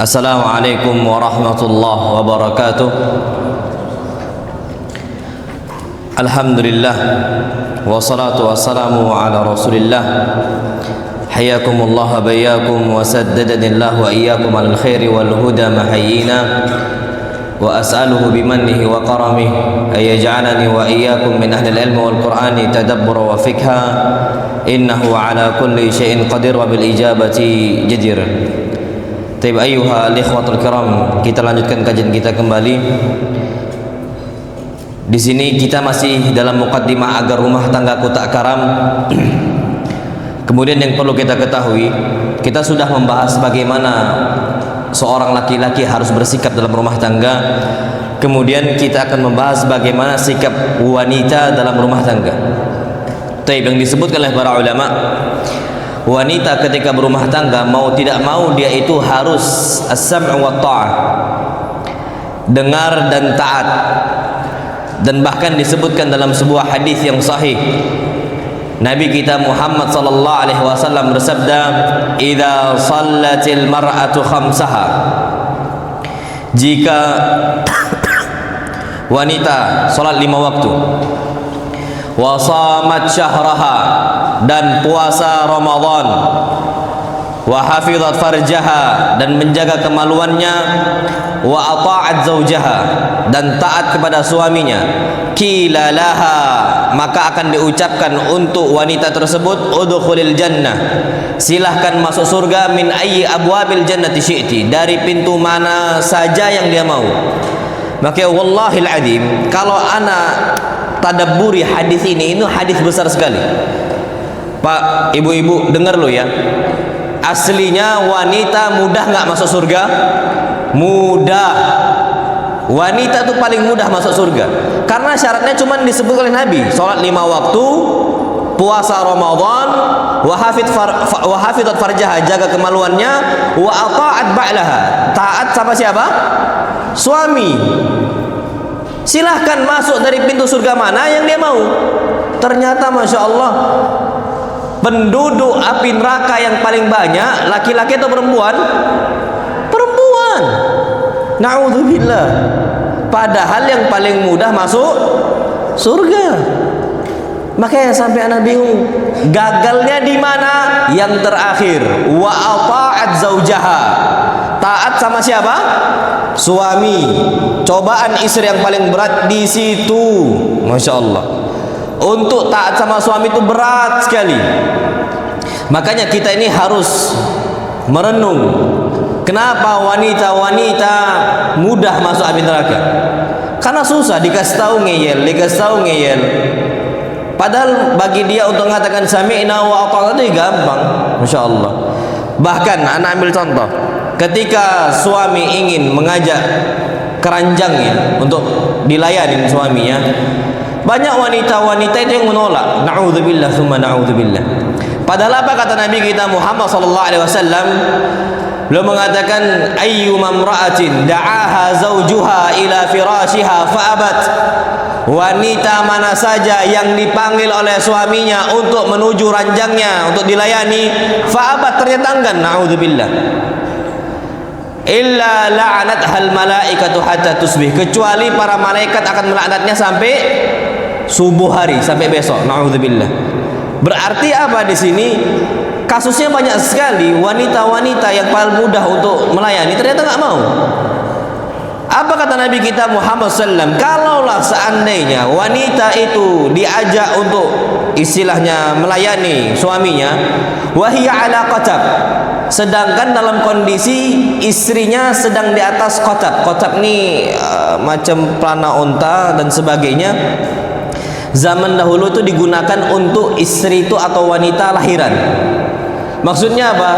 Assalamualaikum warahmatullahi wabarakatuh. Alhamdulillah wassalatu wassalamu ala rasulillah. Hayakumullah bayakum wa saddadadillah wa iyyakum alal khairi wal huda mahayyina wa as'aluhu bimannihi wa karamihi ay yaj'alani wa iyyakum min ahli al-ilmi wal qur'ani tadabbura wa fikha innahu ala kulli syai'in qadir wa bil ijabati jadir. Taib ayyuha al-ikhwatul kiram, kita lanjutkan kajian kita kembali. Di sini kita masih dalam muqaddimah agar rumah tanggaku tak karam. Kemudian yang perlu kita ketahui, kita sudah membahas bagaimana seorang laki-laki harus bersikap dalam rumah tangga. Kemudian kita akan membahas bagaimana sikap wanita dalam rumah tangga. Taib, yang disebutkan oleh para ulama, wanita ketika berumah tangga mau tidak mau dia itu harus as-sam' wa ta'ah, dengar dan taat. Dan bahkan disebutkan dalam sebuah hadis yang sahih, Nabi kita Muhammad sallallahu alaihi wasallam bersabda, "Idza shallatil mar'atu khamsaha." Jika wanita salat 5 waktu, wa shamat syahraha, dan puasa Ramadan, wa hafizat farjaha, dan menjaga kemaluannya, wa ata'at zaujaha, dan taat kepada suaminya, qila laha, maka akan diucapkan untuk wanita tersebut, udkhulil jannah, silahkan masuk surga, min ayyi abwabil jannati syi'ti, dari pintu mana saja yang dia mau. Maka wallahil azim, kalau ana tadabburi hadis ini hadis besar sekali. Pak, ibu-ibu dengar lo ya. Aslinya wanita mudah nggak masuk surga? Mudah. Wanita itu paling mudah masuk surga. Karena syaratnya cuma disebut oleh Nabi, salat 5 waktu, puasa Ramadan, wa hafizat farjaha, jaga kemaluannya, wa ata'at ba'laha, taat sama siapa? Suami. Silahkan masuk dari pintu surga mana yang dia mau. Ternyata Masya Allah, penduduk api neraka yang paling banyak laki-laki atau perempuan? Perempuan. Na'udzubillah. Padahal yang paling mudah masuk surga. Makanya sampai anak bingung, gagalnya di mana? Yang terakhir, wa ata'at zaujaha, taat sama siapa? Suami. Cobaan istri yang paling berat di situ. Masya Allah. Untuk taat sama suami itu berat sekali. Makanya kita ini harus merenung, kenapa wanita-wanita mudah masuk api neraka? Karena susah, dikasih tahu ngeyel, padahal bagi dia untuk mengatakan sami'na wa ata'na itu gampang. Masya Allah. Bahkan anak ambil contoh, ketika suami ingin mengajak keranjangnya untuk dilayani suaminya, banyak wanita-wanita itu yang menolak. Na'udzubillah tsumma na'udzubillah. Padahal apa kata Nabi kita Muhammad sallallahu alaihi wasallam? Beliau mengatakan, ayyuma imra'atin da'aha zawjuha ila firashiha fa'abat. Wanita mana saja yang dipanggil oleh suaminya untuk menuju ranjangnya untuk dilayani, fa'abat, ternyata enggan, na'udzubillah, illa la'anathal malaikatu hatta tusbih, kecuali para malaikat akan melaknatnya sampai subuh hari, sampai besok, na'udzubillah. Berarti apa di sini? Kasusnya banyak sekali, wanita-wanita yang paling mudah untuk melayani ternyata nggak mau. Apa kata Nabi kita Muhammad SAW? Kalaulah seandainya wanita itu diajak untuk istilahnya melayani suaminya, wahiyya ala qatab, sedangkan dalam kondisi istrinya sedang di atas qatab. Qatab ini macam pelana unta dan sebagainya. Zaman dahulu itu digunakan untuk istri itu atau wanita lahiran. Maksudnya apa?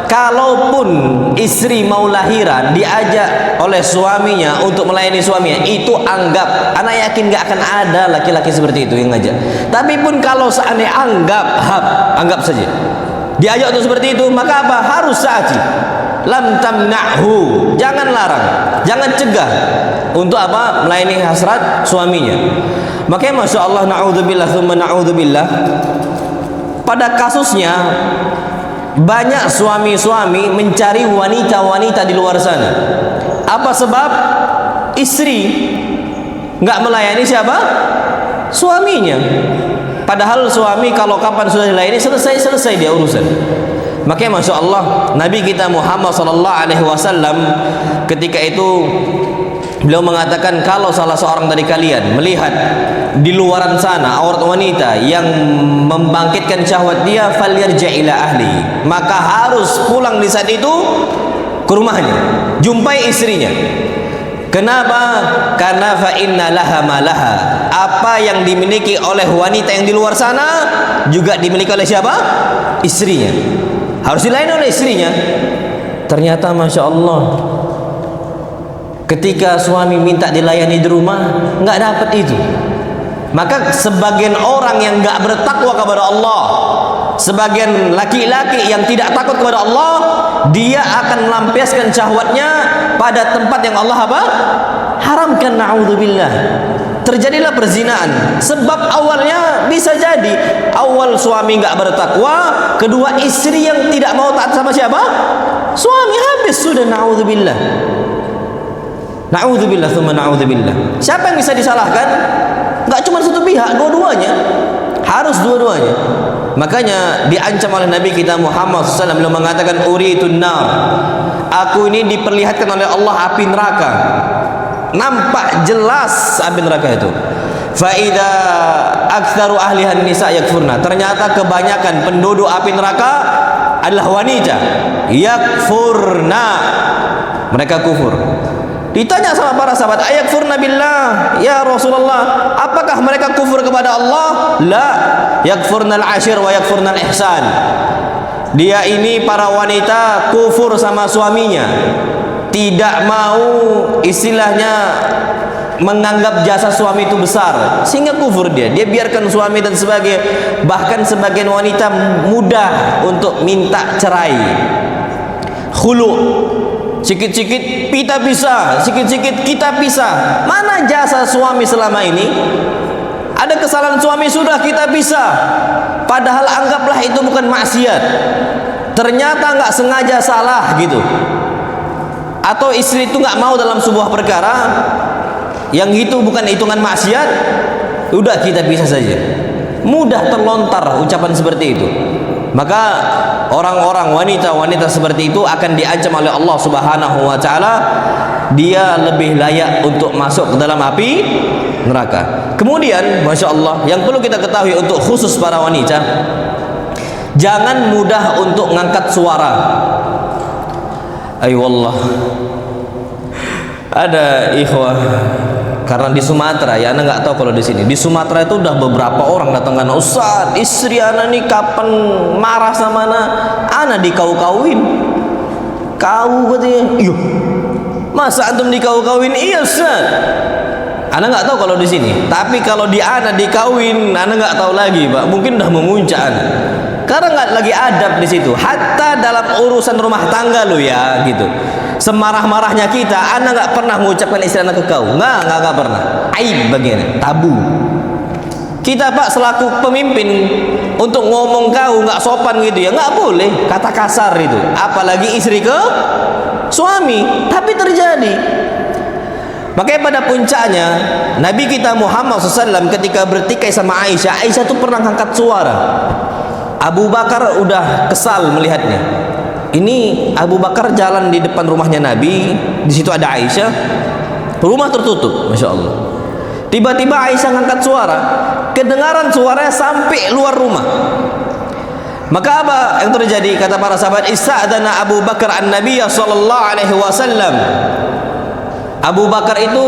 Kalaupun istri mau lahiran diajak oleh suaminya untuk melayani suaminya, itu anggap, anak yakin gak akan ada laki-laki seperti itu yang ngajak. Tapi pun kalau seandainya anggap saja diajak untuk seperti itu, maka apa? Harus saati. Lam tamna'hu, jangan larang, jangan cegah untuk apa? Melayani hasrat suaminya. Makanya Masya Allah, na'udzubillah tsumma na'udzubillah, pada kasusnya banyak suami-suami mencari wanita-wanita di luar sana. Apa sebab? Istri nggak melayani siapa? Suaminya. Padahal suami kalau kapan sudah dilayani, selesai dia urusan. Makanya Masya Allah, Nabi kita Muhammad SAW ketika itu beliau mengatakan, kalau salah seorang dari kalian melihat di luaran sana aurat wanita yang membangkitkan syahwat dia, falyarji' ila ahli, maka harus pulang di saat itu ke rumahnya, jumpai istrinya. Kenapa? Karena fa inna laha ma laha. Apa yang dimiliki oleh wanita yang di luar sana juga dimiliki oleh siapa? Istrinya. Harus dilayani oleh istrinya. Ternyata Masya Allah, ketika suami minta dilayani di rumah, nggak dapat itu. Maka sebagian orang yang nggak bertakwa kepada Allah, sebagian laki-laki yang tidak takut kepada Allah, dia akan melampiaskan syahwatnya pada tempat yang Allah apa? Haramkan. Na'udzubillah. Terjadilah perzinaan. Sebab awalnya bisa jadi awal suami nggak bertakwa, kedua istri yang tidak mau taat sama siapa? Suami. Habis sudah. Na'udzubillah. Na'udzubillah tsumma na'udzubillah. Siapa yang bisa disalahkan? Nggak cuma satu pihak, dua-duanya. Harus dua-duanya. Makanya diancam oleh Nabi kita Muhammad SAW, beliau mengatakan, uritun nar, aku ini diperlihatkan oleh Allah api neraka. Nampak jelas api neraka itu. Fa idza aktsaru ahlihan nisa yakfurna, ternyata kebanyakan penduduk api neraka adalah wanita. Yakfurna, mereka kufur. Ditanya sama para sahabat, ayakfurna billah ya Rasulullah, apakah mereka kufur kepada Allah? La, yakfurnal ashir wa yakfurnal ihsan. Dia ini para wanita kufur sama suaminya, tidak mau istilahnya menganggap jasa suami itu besar, sehingga kufur dia biarkan suami dan sebagai, bahkan sebagian wanita mudah untuk minta cerai, khulu. Sikit-sikit kita pisah, sikit-sikit kita pisah. Mana jasa suami selama ini? Ada kesalahan suami, sudah kita pisah. Padahal anggaplah itu bukan maksiat, ternyata nggak sengaja salah gitu. Atau istri itu nggak mau dalam sebuah perkara yang itu bukan hitungan maksiat, udah kita pisah saja. Mudah terlontar ucapan seperti itu. Maka orang-orang wanita-wanita seperti itu akan diancam oleh Allah Subhanahu wa taala. Dia lebih layak untuk masuk ke dalam api neraka. Kemudian Masya Allah, yang perlu kita ketahui untuk khusus para wanita, jangan mudah untuk ngangkat suara. Ayo wallah, ada ikhwah, karena di Sumatera ya, anak nggak tahu kalau di sini. Di Sumatera itu udah beberapa orang datang, kan Ustaz, istri anak nih kapan marah sama anak dikau-kauin. Kau katanya, iya. Masa antum dikau-kawin? Iya Ustaz. Anak nggak tahu kalau di sini. Tapi kalau di anak dikawin, anak nggak tahu lagi, Pak. Mungkin udah memuncak anak. Karena nggak lagi adab di situ. Hatta dalam urusan rumah tangga lo ya, gitu. Semarah-marahnya kita, anak nggak pernah mengucapkan istri anak ke kau. Nggak pernah. Aib bagiannya, tabu. Kita Pak selaku pemimpin untuk ngomong kau nggak sopan gitu ya, nggak boleh. Kata kasar itu. Apalagi istri ke suami. Tapi terjadi. Makanya pada puncaknya Nabi kita Muhammad SAW ketika bertikai sama Aisyah, Aisyah tuh pernah angkat suara. Abu Bakar udah kesal melihatnya. Ini Abu Bakar jalan di depan rumahnya Nabi, di situ ada Aisyah, rumah tertutup, Masya Allah. Tiba-tiba Aisyah ngangkat suara, kedengaran suaranya sampai luar rumah. Maka apa yang terjadi? Kata para sahabat, ista'dana Abu Bakar an-Nabiy sallallahu alaihi wasallam. Abu Bakar itu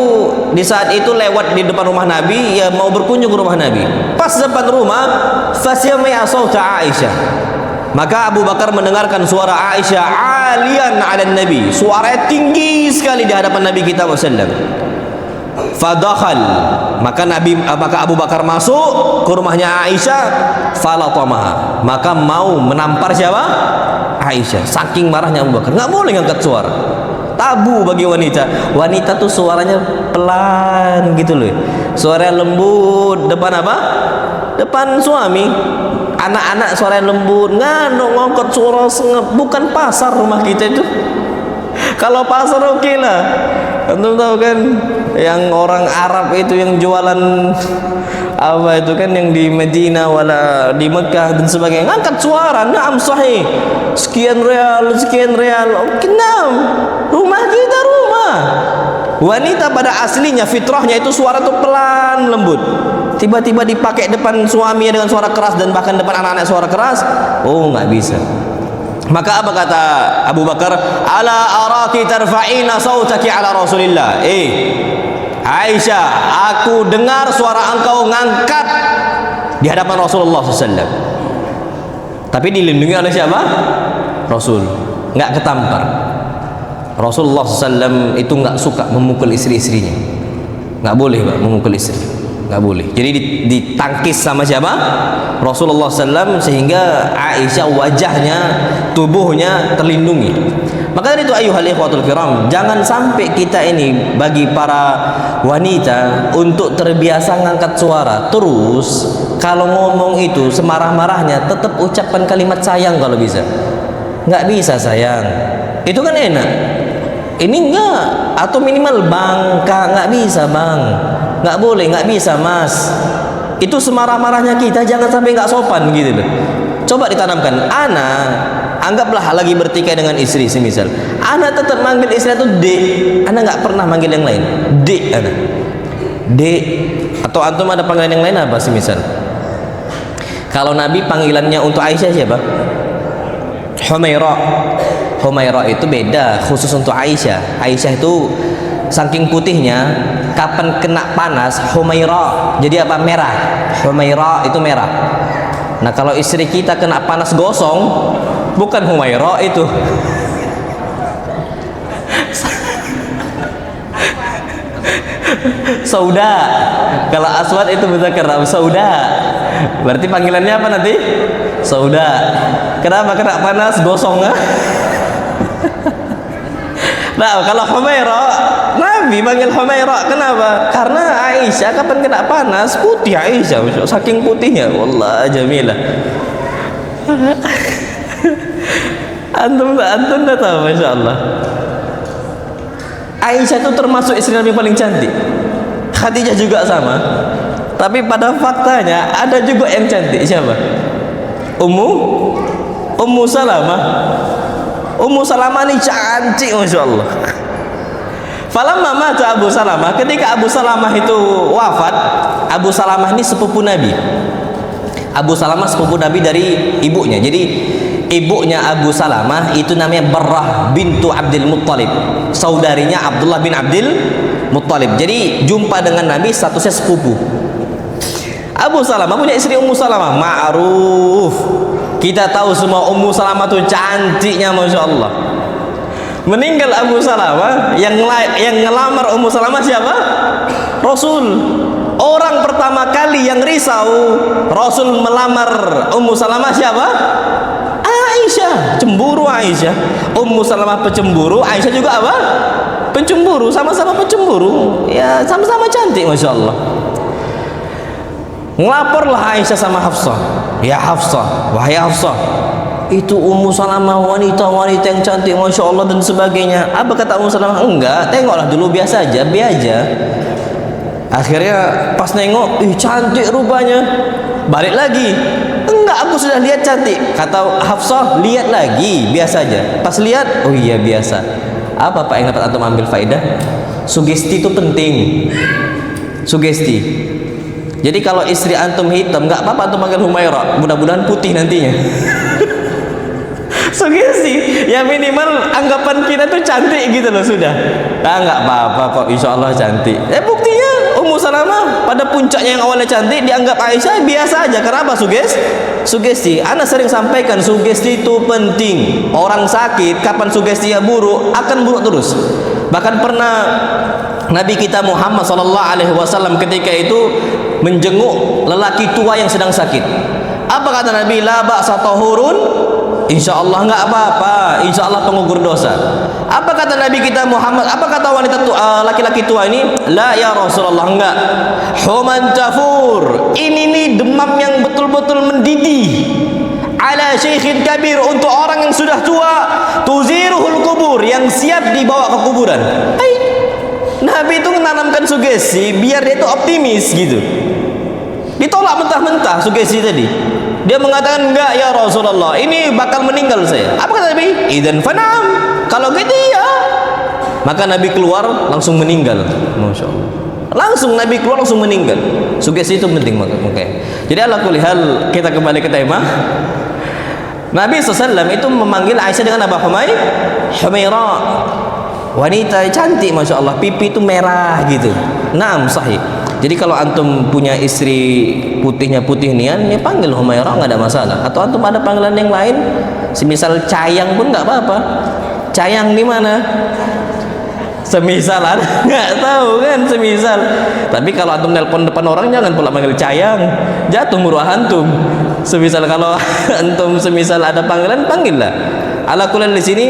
di saat itu lewat di depan rumah Nabi, ya mau berkunjung ke rumah Nabi. Pas depan rumah, fasami'a sauta Aisyah. Maka Abu Bakar mendengarkan suara Aisyah alian 'ala Nabi. Suaranya tinggi sekali di hadapan Nabi kita sallallahu. Fadakhal, maka Abu Bakar masuk ke rumahnya Aisyah, falatamaha, maka mau menampar siapa? Aisyah. Saking marahnya Abu Bakar, nggak boleh ngangkat suara. Tabu bagi wanita. Wanita tuh suaranya pelan gitu loh. Suaranya lembut depan apa? Depan suami. anak-anak suara lembut, ngangkat suara sengep. Bukan pasar rumah kita itu. Kalau pasar oke lah. Antum tahu kan yang orang Arab itu yang jualan apa itu kan, yang di Medina wala di Mekah dan sebagainya, ngangkat suara, naam sahih, sekian real, oke, naam. Rumah kita rumah. Wanita pada aslinya fitrahnya itu suara tuh pelan lembut. Tiba-tiba dipakai depan suami dengan suara keras dan bahkan depan anak-anak suara keras, oh nggak bisa. Maka apa kata Abu Bakar? Ala araki tarfa'ina sautaki ala Rasulillah. Aisyah, aku dengar suara engkau ngangkat di hadapan Rasulullah SAW. Tapi dilindungi oleh siapa? Rasul, nggak ketampar. Rasulullah SAW itu nggak suka memukul istri-istrinya. Nggak boleh Pak, memukul istri, nggak boleh. Jadi ditangkis sama siapa? Rasulullah SAW, sehingga Aisyah wajahnya, tubuhnya terlindungi. Maka dari itu ayuhal ikhwatul kiram, jangan sampai kita ini bagi para wanita untuk terbiasa ngangkat suara terus. Kalau ngomong itu semarah-marahnya tetap ucapkan kalimat sayang kalau bisa. Nggak bisa sayang, itu kan enak. Ini enggak, atau minimal bang, kak, nggak bisa bang, nggak boleh, nggak bisa mas. Itu semarah-marahnya kita jangan sampai nggak sopan gitu loh. Coba ditanamkan, ana anggaplah lagi bertikai dengan istri semisal, ana tetap manggil istri itu dek, ana nggak pernah manggil yang lain, dek ana, dek. Atau antum ada panggilan yang lain apa semisal? Kalau Nabi panggilannya untuk Aisyah siapa? Humaira. Humaira itu beda, khusus untuk Aisyah. Aisyah itu saking putihnya, kapan kena panas Humaira jadi apa? Merah. Humaira itu merah. Nah kalau istri kita kena panas gosong, bukan Humaira itu. Sauda. Kalau Aswad itu muzakkar, Sauda. Berarti panggilannya apa nanti? Sauda. Kenapa kena panas gosong? Nah kalau Humaira, Nabi panggil Humaira, kenapa? Karena Aisyah kapan kena panas putih Aisyah, saking putihnya, wallah jamilah. Antum dah tahu, masya Allah. Aisyah itu termasuk istri Nabi paling cantik. Khadijah juga sama. Tapi pada faktanya ada juga yang cantik. Siapa? Ummu Salamah. Ummu Salamah ini cantik, masya Allah. Falamma mata Abu Salamah, ketika Abu Salamah itu wafat, Abu Salamah ini sepupu Nabi. Abu Salamah sepupu Nabi dari ibunya. Jadi ibunya Abu Salamah itu namanya Barrah bintu Abdul Muttalib, saudarinya Abdullah bin Abdul Muttalib. Jadi jumpa dengan Nabi statusnya sepupu. Abu Salamah punya istri Ummu Salamah, ma'ruf. Kita tahu semua Ummu Salamah itu cantiknya, masya Allah. Meninggal Abu Salamah, yang ngelamar Ummu Salamah siapa? Rasul. Orang pertama kali yang risau Rasul melamar Ummu Salamah siapa? Aisyah. Cemburu Aisyah. Ummu Salamah pecemburu, Aisyah juga apa? Pencemburu, sama-sama pencemburu. Ya sama-sama cantik, masya Allah. Ngelaporlah Aisyah sama Hafsah. Ya Hafsah, wahai Hafsah, itu Ummu Salamah wanita-wanita yang cantik, masya Allah dan sebagainya. Apa kata Ummu Salamah? Enggak, tengoklah dulu biasa aja, biar aja. Akhirnya pas nengok, cantik rupanya. Balik lagi, enggak, aku sudah lihat cantik. Kata Hafsah, lihat lagi, biasa aja. Pas lihat, oh iya biasa. Apa Pak yang dapat antum ambil faedah? Sugesti itu penting. Sugesti. Jadi kalau istri antum hitam, nggak apa-apa antum panggil Humaira, mudah-mudahan putih nantinya. Sugesti, ya minimal anggapan kita tuh cantik gitu loh sudah. Nah nggak apa-apa kok, insya Allah cantik. Buktinya Ummu Salamah pada puncaknya yang awalnya cantik dianggap Aisyah biasa aja. Kenapa? Sugesti. Ana sering sampaikan sugesti itu penting. Orang sakit kapan sugestinya buruk akan buruk terus. Bahkan pernah Nabi kita Muhammad SAW ketika itu menjenguk lelaki tua yang sedang sakit. Apa kata Nabi? La ba'sa tahurun insya Allah nggak apa-apa, insya Allah pengukur dosa. Apa kata Nabi kita Muhammad, apa kata wanita tua, laki-laki tua ini? La ya Rasulullah, enggak. Human tafur, ini nih demam yang betul-betul mendidih. Ala syekhin kabir, untuk orang yang sudah tua. Tuziruhul kubur, yang siap dibawa ke kuburan. Nabi itu menanamkan sugesti biar dia itu optimis gitu. Ditolak mentah-mentah sugesti tadi. Dia mengatakan, enggak ya Rasulullah, ini bakal meninggal saya. Apa kata Nabi? Idzan fanam, kalau gitu ya. Maka Nabi keluar langsung meninggal. Masya Allah, langsung Nabi keluar langsung meninggal. Sugesti itu penting makanya. Jadi ala kulli hal, kita kembali ke tema. Nabi SAW itu memanggil Aisyah dengan apa? Humaira, wanita cantik, Masya Allah, pipi itu merah gitu. Naam, sahih. Jadi kalau antum punya istri putihnya putih nian, ya panggil Humaira, nggak ada masalah. Atau antum ada panggilan yang lain, semisal Cayang pun nggak apa-apa. Cayang di mana? Semisal, nggak tahu kan, semisal. Tapi kalau antum nelpon depan orang, jangan pula panggil Cayang, jatuh muruah antum. Semisal kalau antum semisal ada panggilan, panggillah. Ala kulli di sini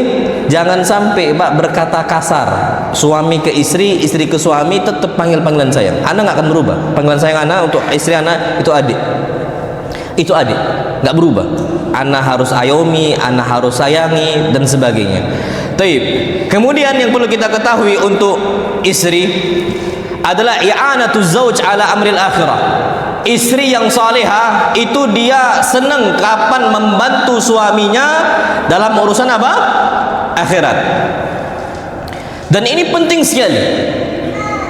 jangan sampai Pak berkata kasar. Suami ke istri, istri ke suami, tetap panggil panggilan sayang. Anak nggak akan berubah. Panggilan sayang anak untuk istri anak itu adik. Itu adik, nggak berubah. Anak harus ayomi, anak harus sayangi dan sebagainya. Taib. Kemudian yang perlu kita ketahui untuk istri adalah i'anatuz zauj ala amril akhirah. Istri yang salihah itu dia senang kapan membantu suaminya dalam urusan apa? Akhirat. Dan ini penting sekali.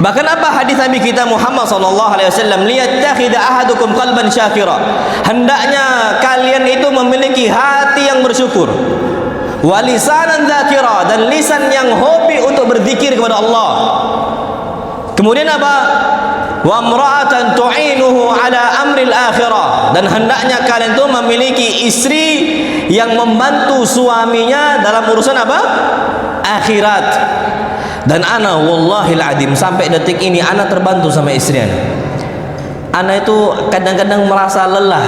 Bahkan apa hadis Nabi kita Muhammad sallallahu alaihi wasallam, liyattakhidha ahadukum qalban syakira. Hendaknya kalian itu memiliki hati yang bersyukur. Wa lisanan dzakira, dan lisan yang hobi untuk berzikir kepada Allah. Kemudian apa? Wa imra'atan tu'inuhu ala amril akhirah, dan hendaknya kalian itu memiliki istri yang membantu suaminya dalam urusan apa? Akhirat. Dan ana wallahil adim, sampai detik ini ana terbantu sama istri ana. Ana itu kadang-kadang merasa lelah,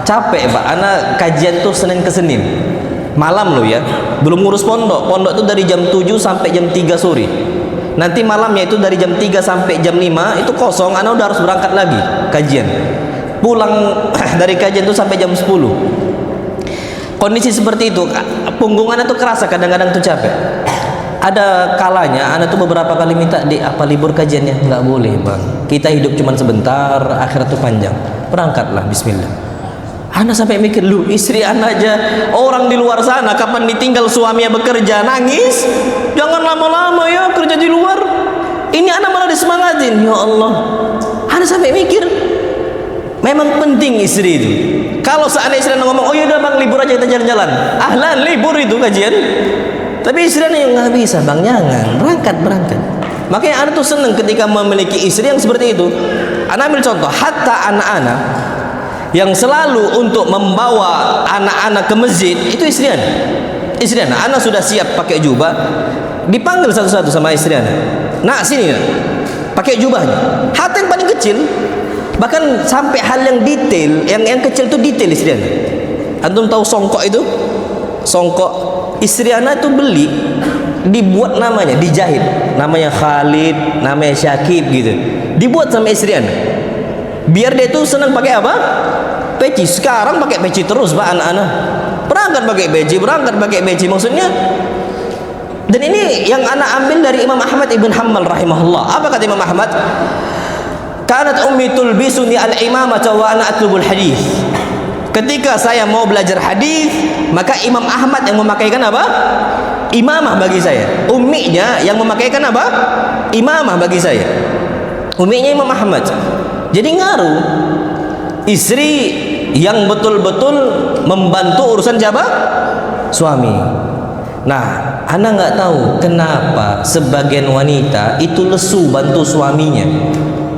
capek Pak. Ana kajian tuh Senin ke Senin malam loh ya, belum ngurus pondok. Pondok itu dari jam 7 sampai jam 3 sore. Nanti malamnya itu dari jam 3 sampai jam 5 itu kosong, ana udah harus berangkat lagi kajian. Pulang dari kajian itu sampai jam 10. Kondisi seperti itu, punggung ana tuh kerasa kadang-kadang tuh capek. Ada kalanya ana tuh beberapa kali minta di apa libur kajiannya. Nggak boleh Bang, kita hidup cuma sebentar, akhirat tuh panjang. Berangkatlah, bismillah. Ana sampai mikir, lu istri ana aja orang di luar sana kapan ditinggal suaminya bekerja nangis, jangan lama-lama ya kerja di luar. Ini ana malah disemangatin. Ya Allah, ana sampai mikir memang penting istri itu. Kalau seandainya istri ana ngomong, oh yaudah Bang libur aja kita jalan-jalan, ahlan libur itu kajian. Tapi istri ana yang nggak bisa Bang, jangan, berangkat. Makanya ana tuh seneng ketika memiliki istri yang seperti itu. Ana ambil contoh, hatta anak-anak yang selalu untuk membawa anak-anak ke masjid itu istri ana. Istri ana, ana sudah siap pakai jubah, dipanggil satu-satu sama istri ana. Nak sini nak, pakai jubahnya. Hatta yang paling kecil, bahkan sampai hal yang detail, yang kecil itu detail istri ana. Antum tahu songkok itu? Songkok istri ana itu beli, dibuat namanya, dijahit, namanya Khalid, namanya Syakib gitu. Dibuat sama istri ana. Biar dia itu senang pakai apa? Peci. Sekarang pakai peci terus Pak anak-anak. Berangkat pakai peci maksudnya. Dan ini yang anak ambil dari Imam Ahmad ibn Hanbal rahimahullah. Apa kata Imam Ahmad? Kanat ummi tulbisuni al-imamata wa ana atlubul hadis. Ketika saya mau belajar hadis, maka Imam Ahmad yang memakaikan apa? Imamah bagi saya. Umminya yang memakaikan apa? Imamah bagi saya. Umminya Imam Ahmad. Jadi ngaruh istri yang betul-betul membantu urusan siapa? Suami. Nah, ana nggak tahu kenapa sebagian wanita itu lesu bantu suaminya,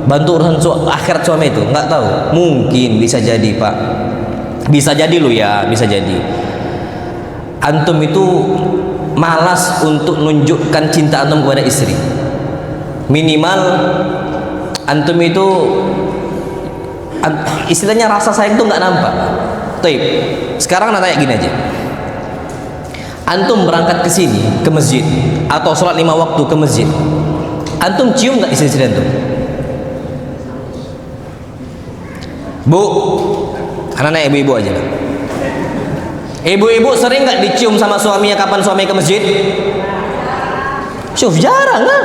bantu urusan akhirat suami itu. Nggak tahu. Mungkin bisa jadi Pak. Bisa jadi lo ya, bisa jadi. Antum itu malas untuk nunjukkan cinta antum kepada istri. Minimal antum itu istilahnya rasa sayang itu nggak nampak. Taib. Sekarang tanya gini aja, Antum berangkat ke sini, ke masjid, atau sholat 5 waktu ke masjid, antum cium nggak istri-istri antum? Bu, karena ibu-ibu aja lah. Ibu-ibu sering nggak dicium sama suaminya kapan suami ke masjid? Syuf, jarang lah.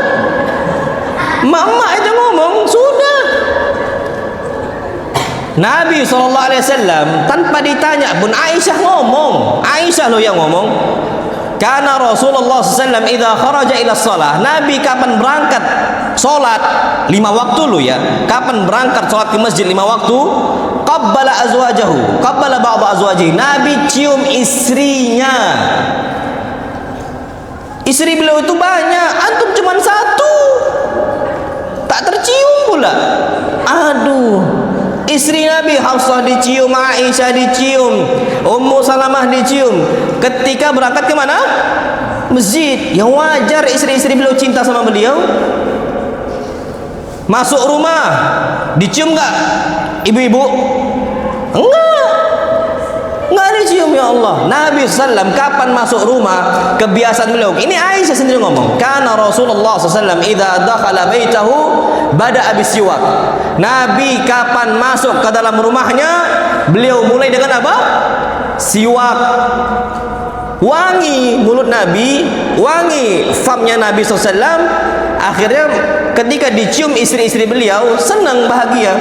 Emak-emak itu ngomong sudah. Nabi SAW tanpa ditanya pun Aisyah ngomong. Aisyah loh yang ngomong. Karena Rasulullah SAW idza kharaja ila shalah, Nabi kapan berangkat sholat 5 waktu loh ya, kapan berangkat sholat ke masjid 5 waktu, qabbala azwajahu, qabbala ba'd azwajihi, Nabi cium istrinya. Istri beliau itu banyak, antum cuma satu, tak tercium pula. Aduh, istri Nabi Hafsah dicium, Aisyah dicium, Ummu Salamah dicium. Ketika berangkat ke mana? Masjid. Ya wajar istri-istri beliau cinta sama beliau. Masuk rumah dicium nggak ibu-ibu? Enggak dicium, ya Allah. Nabi SAW kapan masuk rumah, kebiasaan beliau, ini Aisyah sendiri ngomong, karena Rasulullah SAW idza dakhala baitahu bada'a bisiwak. Nabi kapan masuk ke dalam rumahnya, beliau mulai dengan apa? Siwak. Wangi mulut Nabi, wangi famnya Nabi SAW. Akhirnya ketika dicium istri-istri beliau, senang, bahagia.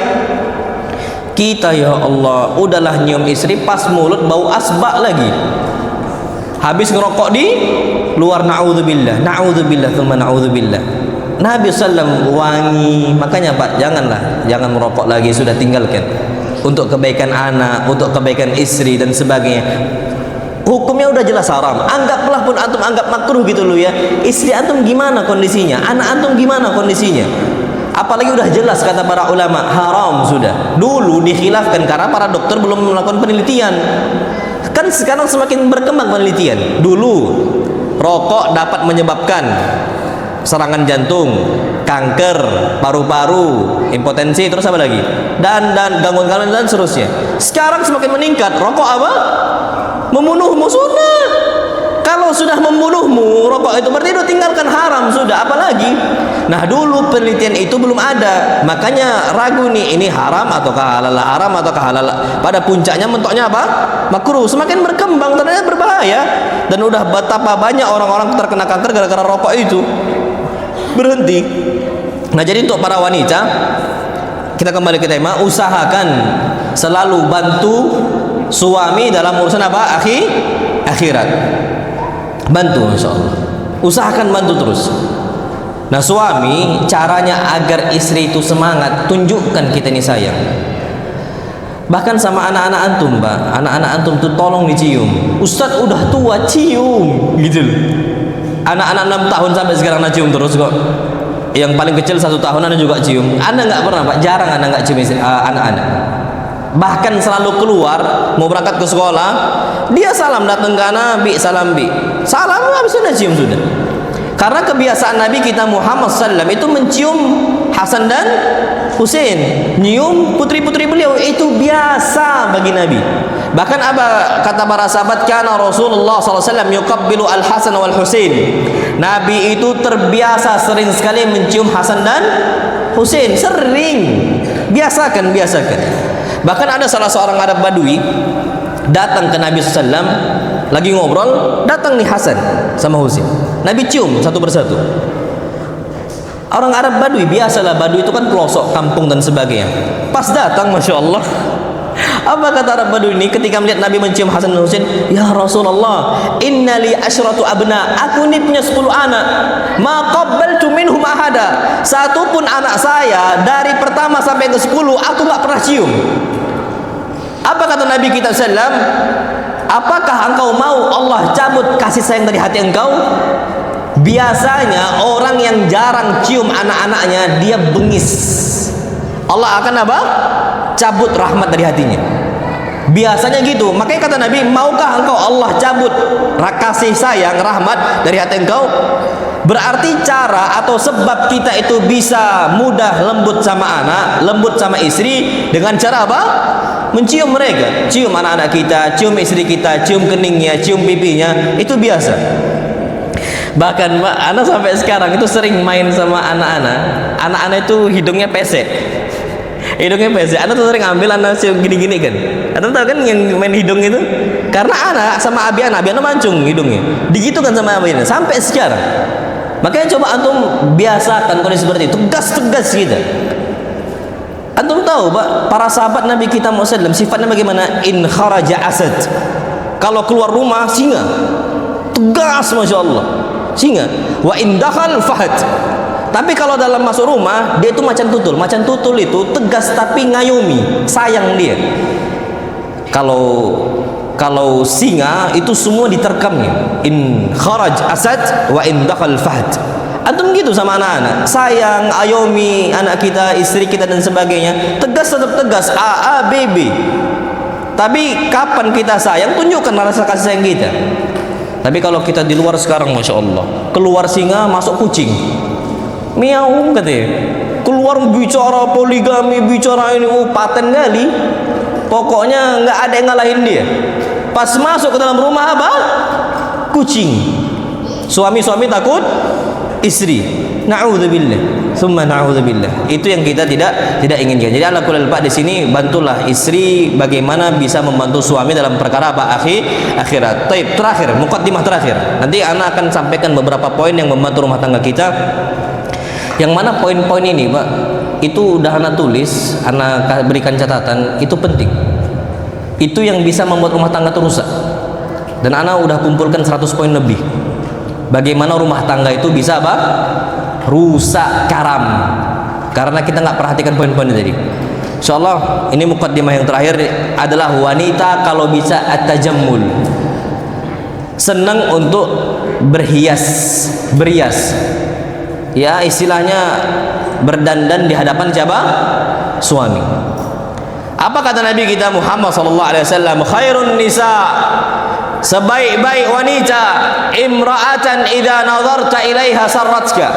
Kita ya Allah, udahlah nyium istri, pas mulut bau asbak lagi. Habis ngerokok di luar, na'udzubillah, na'udzubillah, thumma na'udzubillah. Nabi SAW wangi. Makanya Pak, jangan merokok lagi, sudah tinggalkan. Untuk kebaikan anak, untuk kebaikan istri dan sebagainya. Hukumnya udah jelas haram. Anggaplah pun antum anggap makruh gitu loh ya. Istri antum gimana kondisinya? Anak antum gimana kondisinya? Apalagi udah jelas kata para ulama haram sudah. Dulu dikhilafkan karena para dokter belum melakukan penelitian. Kan sekarang semakin berkembang penelitian. Dulu rokok dapat menyebabkan serangan jantung, kanker paru-paru, impotensi, terus apa lagi? Dan gangguan dan seterusnya. Sekarang semakin meningkat. Rokok apa? Membunuhmu sudah. Kalau sudah membunuhmu, rokok itu berarti itu tinggalkan, haram sudah, apalagi. Nah dulu penelitian itu belum ada, makanya ragu nih, ini haram ataukah halal, haram ataukah halal. Pada puncaknya mentoknya apa? Makruh. Semakin berkembang ternyata berbahaya, dan udah betapa banyak orang-orang terkena kanker gara-gara rokok itu. Berhenti. Nah jadi untuk para wanita, kita kembali ke tema, usahakan selalu bantu suami dalam urusan apa? Akhirat. Bantu, insya Allah. Usahakan bantu terus. Nah suami, caranya agar istri itu semangat, tunjukkan kita ini sayang. Bahkan sama anak-anak antum, Mbak. Anak-anak antum tuh tolong dicium. Ustadz udah tua, cium gitu loh. Anak-anak 6 tahun sampai sekarang cium terus kok. Yang paling kecil 1 tahun Anda juga cium. Anda nggak pernah, Pak, jarang Anda nggak cium istri, anak-anak. Bahkan selalu keluar mau berangkat ke sekolah, dia salam datang ke Nabi, salam bi, salam habis sudah cium sudah. Karena kebiasaan Nabi kita Muhammad SAW itu mencium Hasan dan Husain, nyium putri-putri beliau, itu biasa bagi Nabi. Bahkan apa kata para sahabat, karena Rasulullah SAW yuqabbilu al-Hasan wal Husain. Nabi itu terbiasa sering sekali mencium Hasan dan Husain, sering. Biasakan. Bahkan ada salah seorang Arab Badui datang ke Nabi SAW, lagi ngobrol, datang nih Hasan sama Husain. Nabi cium satu persatu. Orang Arab Badui, biasalah Badui itu kan pelosok kampung dan sebagainya. Pas datang, Masya Allah, apa kata Arab Badui ini ketika melihat Nabi mencium Hasan dan Husain? Ya Rasulullah, innali asyratu abna, aku ini punya 10 anak, ma qabbaltu minhum ahada, satu pun anak saya dari pertama sampai ke 10 aku nggak pernah cium. Apa kata Nabi kita sallam? Apakah engkau mau Allah cabut kasih sayang dari hati engkau? Biasanya orang yang jarang cium anak-anaknya, dia bengis. Allah akan apa? Cabut rahmat dari hatinya. Biasanya gitu. Makanya kata Nabi, maukah engkau Allah cabut kasih sayang, rahmat dari hati engkau? Berarti cara atau sebab kita itu bisa mudah lembut sama anak, lembut sama istri, dengan cara apa? mencium mereka, cium anak-anak kita, cium istri kita, cium keningnya, cium pipinya, itu biasa. Bahkan Pak, anak sampai sekarang itu sering main sama anak-anak itu hidungnya pesek. Hidungnya pesek, anak tuh sering ambil anak cium gini-gini kan. Anak tahu kan yang main hidung itu? Karena anak sama anak mancung hidungnya. Digitu kan sama abiana sampai sekarang. Makanya coba antum biasakan kondisi seperti itu, tegas-tegas gitu. Antum tahu Pak, para sahabat Nabi kita Muhammad sifatnya bagaimana? In kharaja asad. Kalau keluar rumah singa. Tegas, Masya Allah, singa. Wa in dakhal fahad. Tapi kalau dalam masuk rumah dia itu macan tutul. Macan tutul itu tegas tapi ngayomi, sayang dia. Kalau singa itu semua diterkamnya. In kharaj asad wa in dakhal fahad. Antum gitu sama anak-anak, sayang, ayomi anak kita, istri kita dan sebagainya. Tegas tetap tegas, A B B. Tapi kapan kita sayang, tunjukkan rasa kasih sayang kita. Tapi kalau kita di luar sekarang, Masya Allah, keluar singa masuk kucing, miau katanya, keluar bicara poligami, bicara ini, paten kali. Pokoknya nggak ada yang ngalahin dia. Pas masuk ke dalam rumah apa? Kucing. Suami takut istri. Na'udzubillah, summa na'udzubillah. Itu yang kita tidak inginkan. Jadi ala kulli Pak, di sini bantulah istri bagaimana bisa membantu suami dalam perkara apa? Akhirat. Taib, terakhir, muqaddimah terakhir. Nanti ana akan sampaikan beberapa poin yang membantu rumah tangga kita. Yang mana poin-poin ini, Pak, itu udah ana tulis, ana berikan catatan, itu penting. Itu yang bisa membuat rumah tangga itu rusak. Dan ana udah kumpulkan 100 poin lebih. Bagaimana rumah tangga itu bisa apa? Rusak, karam, karena kita nggak perhatikan poin-poin tadi. Insyaallah ini muqaddimah yang terakhir adalah wanita kalau bisa at-tajammul, senang untuk berias, ya istilahnya berdandan di hadapan siapa? Suami. Apa kata Nabi kita Muhammad sallallahu alaihi wasallam? Khairun nisa, sebaik-baik wanita, imra'atan idza nazarta ilaiha sarratka,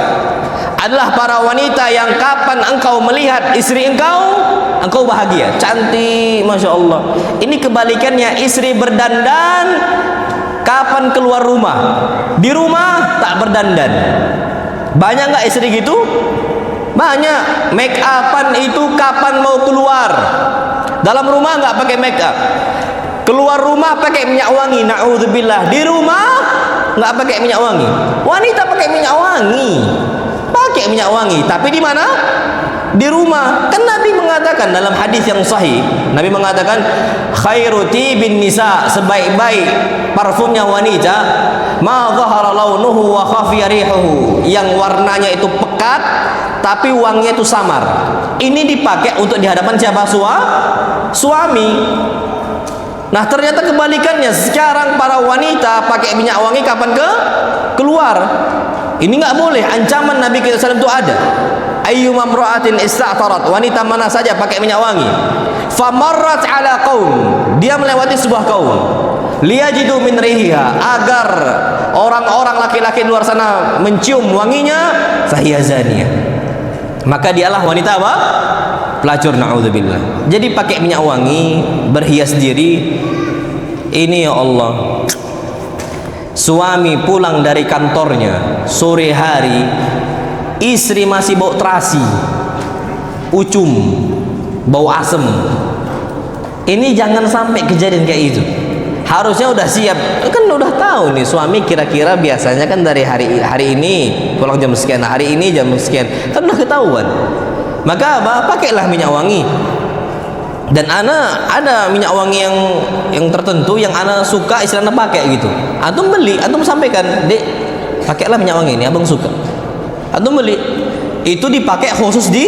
adalah para wanita yang kapan engkau melihat istri engkau bahagia, cantik, Masya Allah. Ini kebalikannya, istri berdandan kapan keluar rumah, di rumah tak berdandan. Banyak nggak istri gitu? Banyak. Make upan itu kapan mau keluar, dalam rumah nggak pakai make up, keluar rumah pakai minyak wangi, na'udzubillah. Di rumah nggak pakai minyak wangi. Wanita pakai minyak wangi, tapi di mana? Di rumah. Kan Nabi mengatakan dalam hadis yang sahih, Nabi mengatakan khairu tibin nisa, sebaik-baik parfumnya wanita, ma dhahara launuhu wa khafiya rihuhu, yang warnanya itu pekat tapi wanginya itu samar. Ini dipakai untuk di hadapan siapa? Suami. Nah ternyata kebalikannya, sekarang para wanita pakai minyak wangi kapan keluar. Ini nggak boleh. Ancaman Nabi kita SAW itu ada. Ayyuma imra'atin ista'tarat, wanita mana saja pakai minyak wangi, famarrat ala qaum, dia melewati sebuah kaum, liyajidu min rihiha, agar orang-orang laki-laki di luar sana mencium wanginya, fahiya zaniyah, maka dialah wanita apa? Pelacur, na'udzubillah. Jadi pakai minyak wangi, berhias diri. Ini ya Allah, suami pulang dari kantornya sore hari, istri masih bau terasi, ucum, bau asem. Ini jangan sampai kejadian kayak itu. Harusnya udah siap, kan udah tahu nih suami kira-kira biasanya kan dari hari ini pulang jam sekian, hari ini jam sekian, kan udah ketahuan. Maka apa? Pakailah minyak wangi. Dan ana ada minyak wangi yang tertentu yang ana suka, istri ana pakai gitu. Antum beli, antum sampaikan, "Dek, pakailah minyak wangi ini, abang suka." Antum beli. Itu dipakai khusus di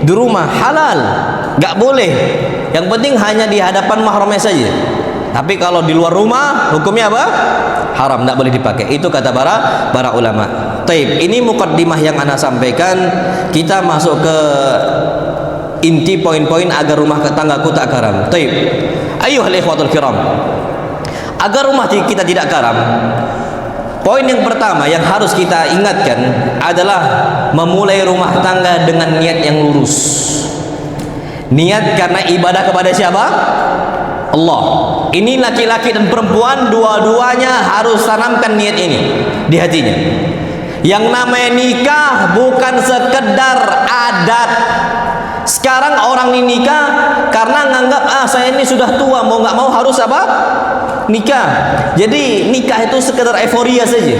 rumah, halal. Enggak boleh. Yang penting hanya di hadapan mahramnya saja. Tapi kalau di luar rumah hukumnya apa? Haram, tidak boleh dipakai. Itu kata para ulama. Taib, ini muqaddimah yang ana sampaikan. Kita masuk ke inti poin-poin agar rumah tanggaku tak karam. Taib. Ayyuhal ikhwatul kiram. Agar rumah kita tidak karam, poin yang pertama yang harus kita ingatkan adalah memulai rumah tangga dengan niat yang lurus. Niat karena ibadah kepada siapa? Allah. Ini laki-laki dan perempuan dua-duanya harus tanamkan niat ini di hatinya. Yang namanya nikah bukan sekedar adat. Sekarang orang ini nikah karena nganggap saya ini sudah tua, mau nggak mau harus apa? Nikah. Jadi nikah itu sekedar euforia saja.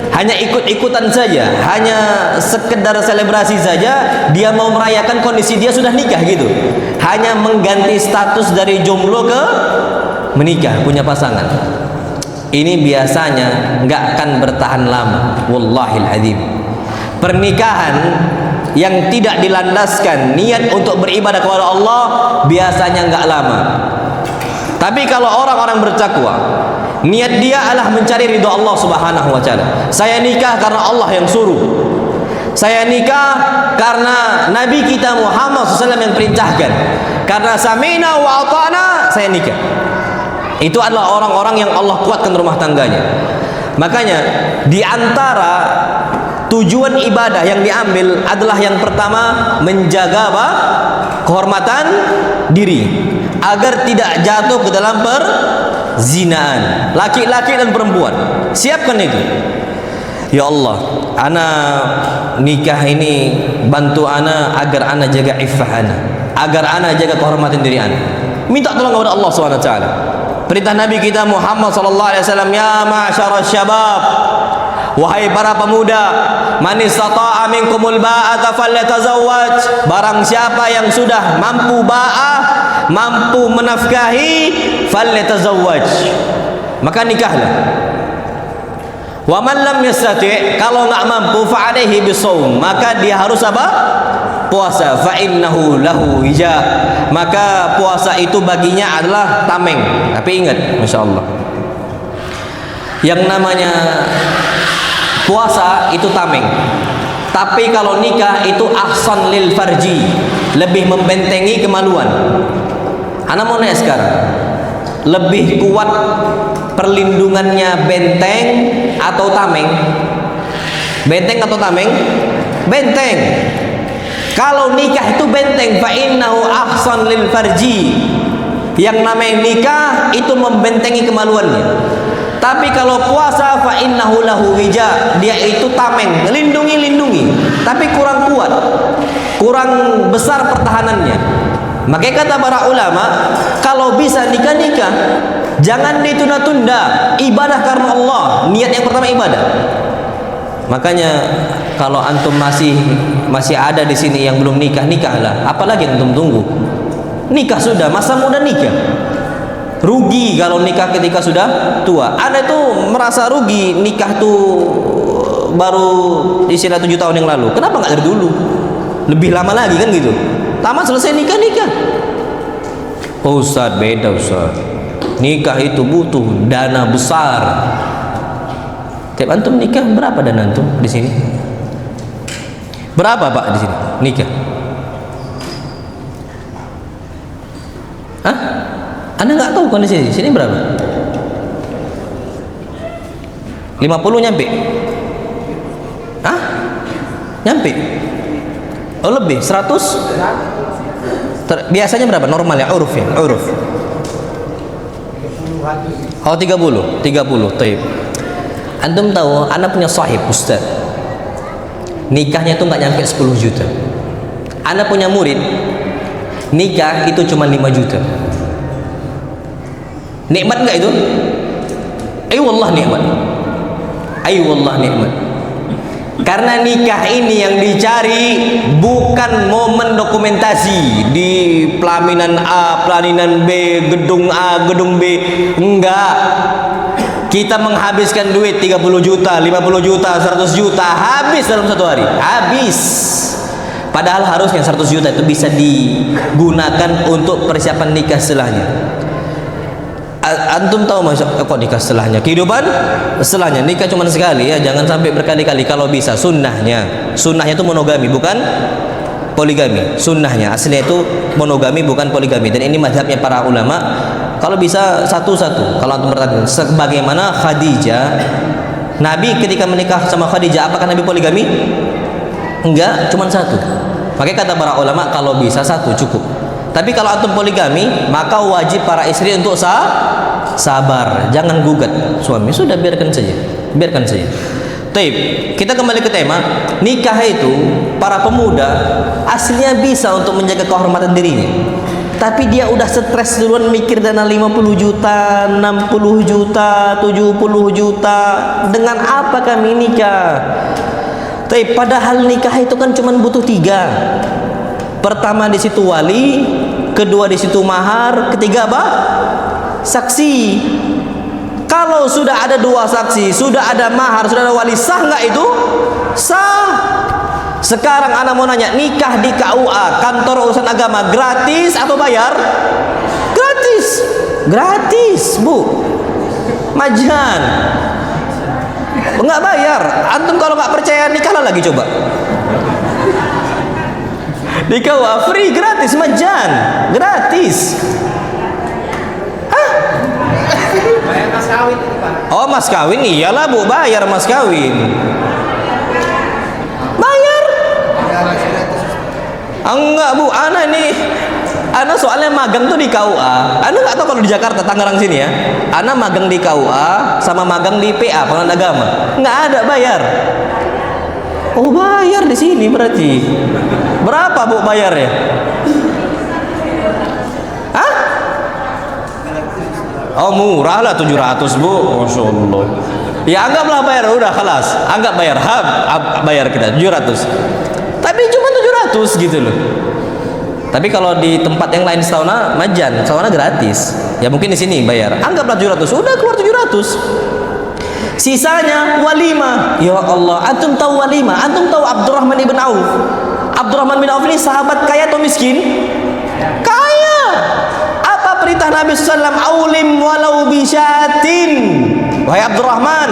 Hanya ikut-ikutan saja, hanya sekedar selebrasi saja. Dia mau merayakan kondisi dia sudah nikah gitu. Hanya mengganti status dari jomblo ke menikah, punya pasangan. Ini biasanya nggak akan bertahan lama. Wallahil adzim. Pernikahan yang tidak dilandaskan niat untuk beribadah kepada Allah biasanya nggak lama. Tapi kalau orang-orang bertakwa, niat dia adalah mencari ridha Allah Subhanahu wa taala. Saya nikah karena Allah yang suruh. Saya nikah karena Nabi kita Muhammad SAW yang perintahkan. Karena sami'na wa ata'na, saya nikah. Itu adalah orang-orang yang Allah kuatkan rumah tangganya. Makanya di antara tujuan ibadah yang diambil adalah yang pertama menjaga apa? Kehormatan diri agar tidak jatuh ke dalam perzinaan, laki-laki dan perempuan. Siapkan itu. Ya Allah, ana nikah ini bantu ana agar ana jaga iffah ana, agar ana jaga kehormatan diri ana. Minta tolong kepada Allah SWT. Perintah Nabi kita Muhammad sallallahu alaihi wasallam, ya ma'syarasy syabab, wahai para pemuda, man istata'a minkumul ba'ata falyatazawwaj. Barang siapa yang sudah mampu ba'ah, mampu menafkahi, falyatazawwaj, maka nikahlah. Wa man lam yastati', kalau enggak mampu, fa alaihi bisawm, maka dia harus apa? Puasa. Fa innahu lahu wija, maka puasa itu baginya adalah tameng. Tapi ingat, masyaallah, yang namanya puasa itu tameng. Tapi kalau nikah itu ahsan lil farji, lebih membentengi kemaluan. Ana mau nanya sekarang, lebih kuat perlindungannya benteng atau tameng? Benteng atau tameng? Benteng. Kalau nikah itu benteng, fa innahu ahsan lil farji. Yang namanya nikah itu membentengi kemaluannya. Tapi kalau puasa, fa innahu lahu wija, dia itu tameng, lindungi, tapi kurang kuat, kurang besar pertahanannya. Makanya kata para ulama, kalau bisa nikah, jangan ditunda-tunda. Ibadah karena Allah, niat yang pertama ibadah. Makanya kalau antum masih ada di sini yang belum nikah, nikahlah. Apalagi yang antum tunggu? Nikah sudah, masa muda nikah. Rugi kalau nikah ketika sudah tua. Anda tuh merasa rugi nikah tuh baru istilah 7 tahun yang lalu. Kenapa nggak dari dulu? Lebih lama lagi kan gitu. Tamat selesai nikah. Oh, Ustaz, beda Ustaz. Nikah itu butuh dana besar. Tiap antum nikah berapa dana antum di sini? Berapa Pak di sini nikah? Hah? Anda nggak tahu kondisi di sini berapa? 50 nyampe? Hah? Nyampe? Oh lebih? 100? Biasanya berapa? Normal ya? Uruf ya? Uruf. Oh 30? 30, taib. Antum tahu, Anda punya sahib Ustaz, nikahnya itu nggak nyampe 10 juta. Anda punya murid, nikah itu cuma 5 juta. Nikmat nggak itu? Ayo wallah nikmat. Ayo wallah nikmat. Karena nikah ini yang dicari bukan momen dokumentasi di pelaminan A, pelaminan B, gedung A, gedung B. Enggak. Kita menghabiskan duit 30 juta, 50 juta, 100 juta habis dalam satu hari. Habis. Padahal harusnya 100 juta itu bisa digunakan untuk persiapan nikah setelahnya. Antum tahu kok nikah setelahnya? Kehidupan setelahnya. Nikah cuma sekali ya, jangan sampai berkali-kali kalau bisa. Sunnahnya itu monogami, bukan poligami. Sunnahnya aslinya itu monogami, bukan poligami. Dan ini mazhabnya para ulama. Kalau bisa satu-satu. Kalau antum bertanya, sebagaimana Khadijah, Nabi ketika menikah sama Khadijah, apakah Nabi poligami? Enggak, cuma satu. Makanya kata para ulama kalau bisa satu cukup. Tapi kalau antum poligami, maka wajib para istri untuk sabar, jangan gugat suami, sudah biarkan saja, biarkan saja. Taib, kita kembali ke tema nikah. Itu para pemuda aslinya bisa untuk menjaga kehormatan dirinya, tapi dia udah stres duluan mikir dana 50 juta, 60 juta, 70 juta. Dengan apa kami nikah? Taib, padahal nikah itu kan cuma butuh 3. Pertama di situ wali, kedua di situ mahar, ketiga apa? Saksi. Kalau sudah ada 2 saksi, sudah ada mahar, sudah ada wali, sah nggak itu? Sah. Sekarang anak mau nanya, nikah di KUA, kantor urusan agama, gratis atau bayar? Gratis. Gratis, Bu. Majan. Nggak bayar. Antum kalau nggak percaya, nikahlah lagi coba. Di KUA free, gratis, majan, gratis. Mas kawin itu, Pak. Oh, mas kawin, iyalah Bu, bayar mas kawin. Bayar? Enggak Bu, Ana soalnya magang tuh di KUA. Ana nggak tahu kalau di Jakarta, Tangerang sini ya. Ana magang di KUA sama magang di PA, Pengadilan Agama. Nggak ada bayar. Oh, bayar di sini berarti. Berapa Bu bayarnya? Hah? Oh, murah lah 700 Bu. Masya Allah. Ya anggaplah bayar, udah kelas. Anggap bayar, bayar kita 700. Tapi cuma 700 gitu loh. Tapi kalau di tempat yang lain sauna majan, sauna gratis. Ya mungkin di sini bayar. Anggaplah 700, udah keluar 700. Sisanya walimah. Ya Allah, antum tahu walimah? Antum tahu Abdurrahman ibn Auf? Abdurrahman bin Auf ini sahabat kaya atau miskin? Kaya. Apa perintah Nabi SAW? Aulim walau bisyatin. Wahai Abdurrahman,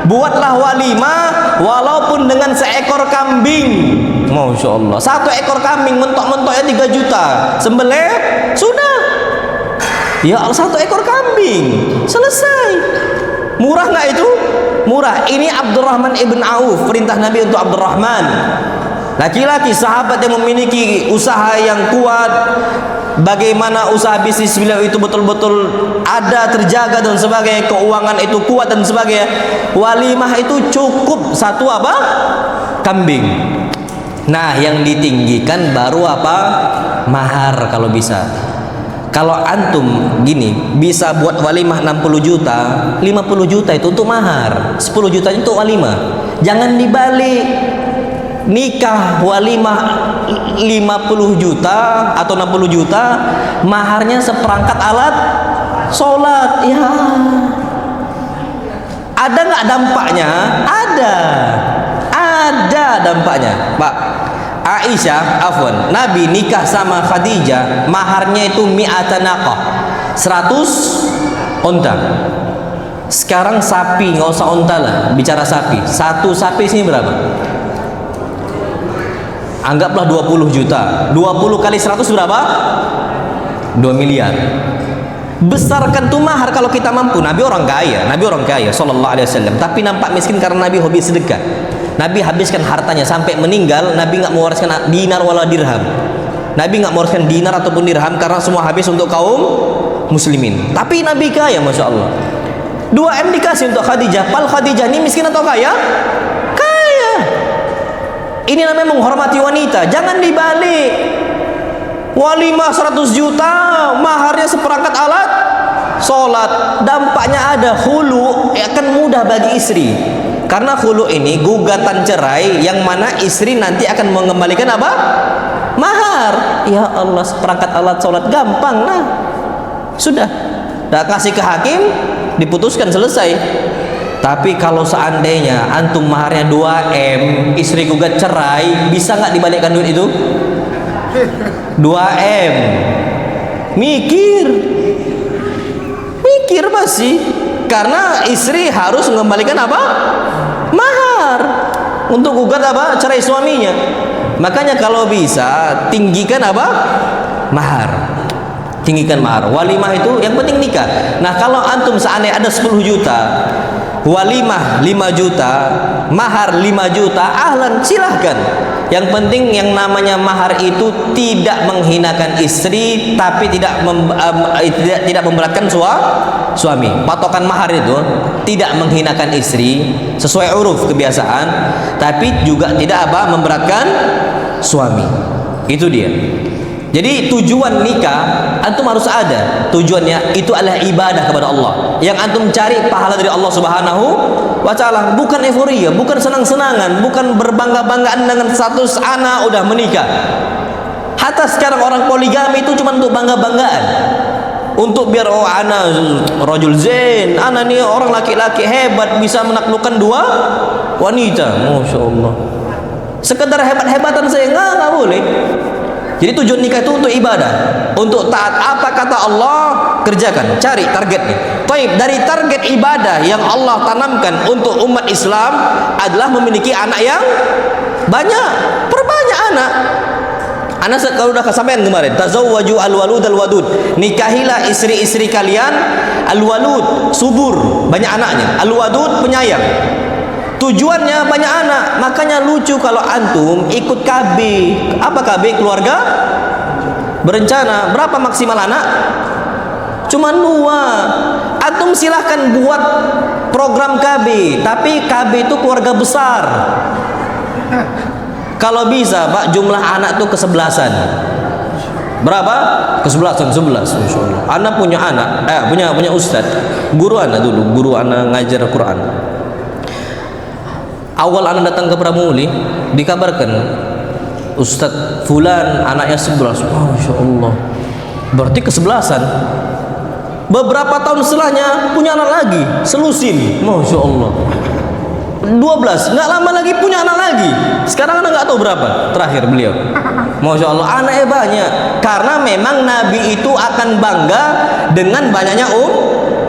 buatlah walimah walaupun dengan seekor kambing. Masya Allah, 1 ekor kambing mentok-mentoknya 3 juta, sembelih sudah. Ya Allah, 1 ekor kambing selesai. Murah nggak itu? Murah. Ini Abdurrahman ibn Auf, perintah Nabi untuk Abdurrahman. Laki-laki sahabat yang memiliki usaha yang kuat, bagaimana usaha bisnis beliau itu betul-betul ada, terjaga dan sebagainya, keuangan itu kuat dan sebagainya. Walimah itu cukup 1 apa? Kambing. Nah, yang ditinggikan baru apa? Mahar kalau bisa. Kalau antum gini, bisa buat walimah 60 juta, 50 juta itu untuk mahar, 10 juta itu untuk walimah. Jangan dibalik. Nikah walimah 50 juta atau 60 juta, maharnya seperangkat alat sholat. Ya, ada nggak dampaknya? Ada dampaknya, Pak. Aisyah, afwan, Nabi nikah sama Khadijah, maharnya itu mi'ata naqah, 100 onta. Sekarang sapi, nggak usah onta lah, bicara sapi. 1 sapi sini berapa? Anggaplah 20 juta. 20 kali 100 berapa? 2 miliar. Besarkan tuh mahar kalau kita mampu. Nabi orang kaya sallallahu alaihi wasallam, tapi nampak miskin karena Nabi hobi sedekah. Nabi habiskan hartanya sampai meninggal. Nabi nggak mewariskan dinar wala dirham. Nabi nggak mewariskan dinar ataupun dirham karena semua habis untuk kaum muslimin. Tapi Nabi kaya, masya Allah. 2 M dikasih untuk Khadijah. Pal Khadijah ini miskin atau kaya? Kaya. Ini namanya menghormati wanita. Jangan dibalik. Walimah 100 juta, maharnya seperangkat alat sholat. Dampaknya ada hulu, akan mudah bagi istri. Karena hulu ini gugatan cerai yang mana istri nanti akan mengembalikan apa? Mahar. Ya Allah, seperangkat alat sholat gampang. Nah, sudah. Dah kasih ke hakim, diputuskan, selesai. Tapi kalau seandainya antum maharnya 2 M, istri gugat cerai, bisa nggak dibalikkan duit itu? 2 M. Mikir masih. Karena istri harus mengembalikan apa? Mahar untuk gugat apa? Cerai suaminya. Makanya kalau bisa tinggikan apa? Mahar. Tinggikan mahar. Walimah itu yang penting nikah. Nah, kalau antum seandainya ada 10 juta, walimah 5 juta, mahar 5 juta, ahlan, silahkan. Yang penting yang namanya mahar itu tidak menghinakan istri, tapi tidak memberatkan suami. Patokan mahar itu tidak menghinakan istri sesuai uruf kebiasaan, tapi juga tidak memberatkan suami. Itu dia. Jadi tujuan nikah antum harus ada. Tujuannya itu adalah ibadah kepada Allah. Yang antum cari pahala dari Allah Subhanahu wa taala, bukan euforia, bukan senang-senangan, bukan berbangga-banggaan dengan status ana udah menikah. Hatta sekarang orang poligami itu cuma untuk bangga-banggaan. Untuk biar ana rajul zain, ana nih orang laki-laki hebat bisa menaklukkan 2 wanita. Masya Allah. Sekedar hebat-hebatan saya enggak boleh. Jadi tujuan nikah itu untuk ibadah, untuk taat. Apa kata Allah kerjakan, cari targetnya. Baik, dari target ibadah yang Allah tanamkan untuk umat Islam adalah memiliki anak yang banyak, perbanyak anak. Anak kalau udah kesampaian kemarin, tazawwaju al-walud al-wadud, nikahilah istri-istri kalian al-walud, subur, banyak anaknya, al-wadud, penyayang. Tujuannya banyak anak. Makanya lucu kalau antum ikut KB. Apa KB? Keluarga berencana. Berapa maksimal anak? Cuma 2. Antum silahkan buat program KB, tapi KB itu keluarga besar. Kalau bisa Pak, jumlah anak tuh ke-11-an. Berapa? Ke-11-an, 11. Masya Allah. Anak punya anak, punya ustad, guru anak dulu, guru anak ngajar Quran. Awal anak datang ke Pramuli, dikabarkan Ustadz Fulan anaknya 11. Masya Allah. Berarti ke-11-an. Beberapa tahun setelahnya punya anak lagi, selusin. Masya Allah. 12, nggak lama lagi punya anak lagi. Sekarang anak nggak tahu berapa terakhir beliau. Masya Allah, anaknya banyak. Karena memang Nabi itu akan bangga dengan banyaknya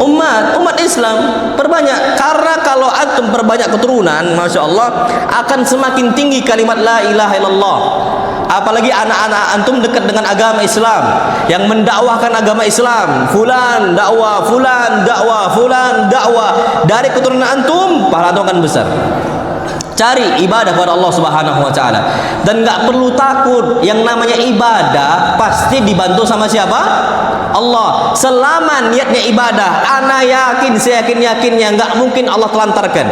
umat Islam, perbanyak. Karena kalau antum perbanyak keturunan, Masya Allah, akan semakin tinggi kalimat la ilaha illallah. Apalagi anak-anak antum dekat dengan agama Islam, yang mendakwahkan agama Islam, fulan dakwah, fulan dakwah, fulan dakwah, dari keturunan antum, pahala antum akan besar. Cari ibadah kepada Allah Subhanahu wa taala, dan nggak perlu takut. Yang namanya ibadah pasti dibantu sama siapa? Allah. Selama niatnya ibadah, ana yakin, saya yakinnya nggak mungkin Allah telantarkan.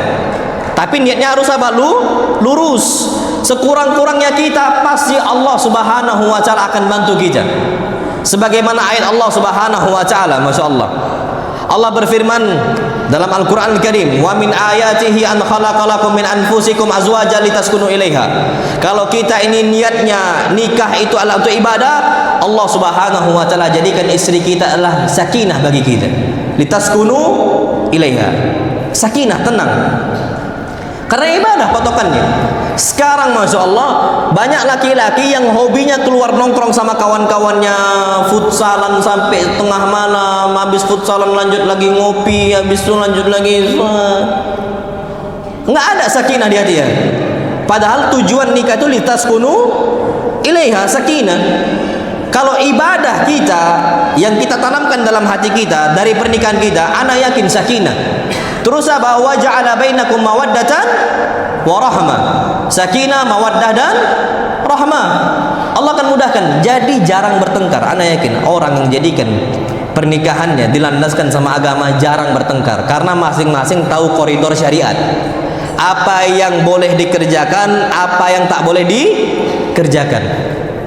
Tapi niatnya harus apa? Lurus. Sekurang-kurangnya kita pasti Allah Subhanahu wa taala akan bantu kita. Sebagaimana ayat Allah Subhanahu wa taala, Masya Allah. Allah berfirman dalam Al-Quran Al-Karim, wa min ayatihi an khalaqalakum min anfusikum azwajan litaskunu ilaiha. Kalau kita ini niatnya nikah itu adalah untuk ibadah, Allah Subhanahu wa taala jadikan istri kita adalah sakinah bagi kita. Litaskunu ilaiha. Sakinah, tenang. Karena ibadah patokannya. Sekarang Masya Allah, banyak laki-laki yang hobinya keluar nongkrong sama kawan-kawannya, futsalan sampai tengah malam, habis futsalan lanjut lagi ngopi, habis itu lanjut lagi. Nggak ada sakinah di hati ya. Padahal tujuan nikah itu litaskunu ilaiha, sakinah. Kalau ibadah kita yang kita tanamkan dalam hati kita dari pernikahan kita, ana yakin sakinah. Terus apa? Wa ja'ala bainakum mawaddatan wa rahmah. Sakinah, mawaddah dan rahmah. Allah akan mudahkan. Jadi jarang bertengkar. Ana yakin orang yang jadikan pernikahannya dilandaskan sama agama jarang bertengkar, karena masing-masing tahu koridor syariat. Apa yang boleh dikerjakan, apa yang tak boleh dikerjakan.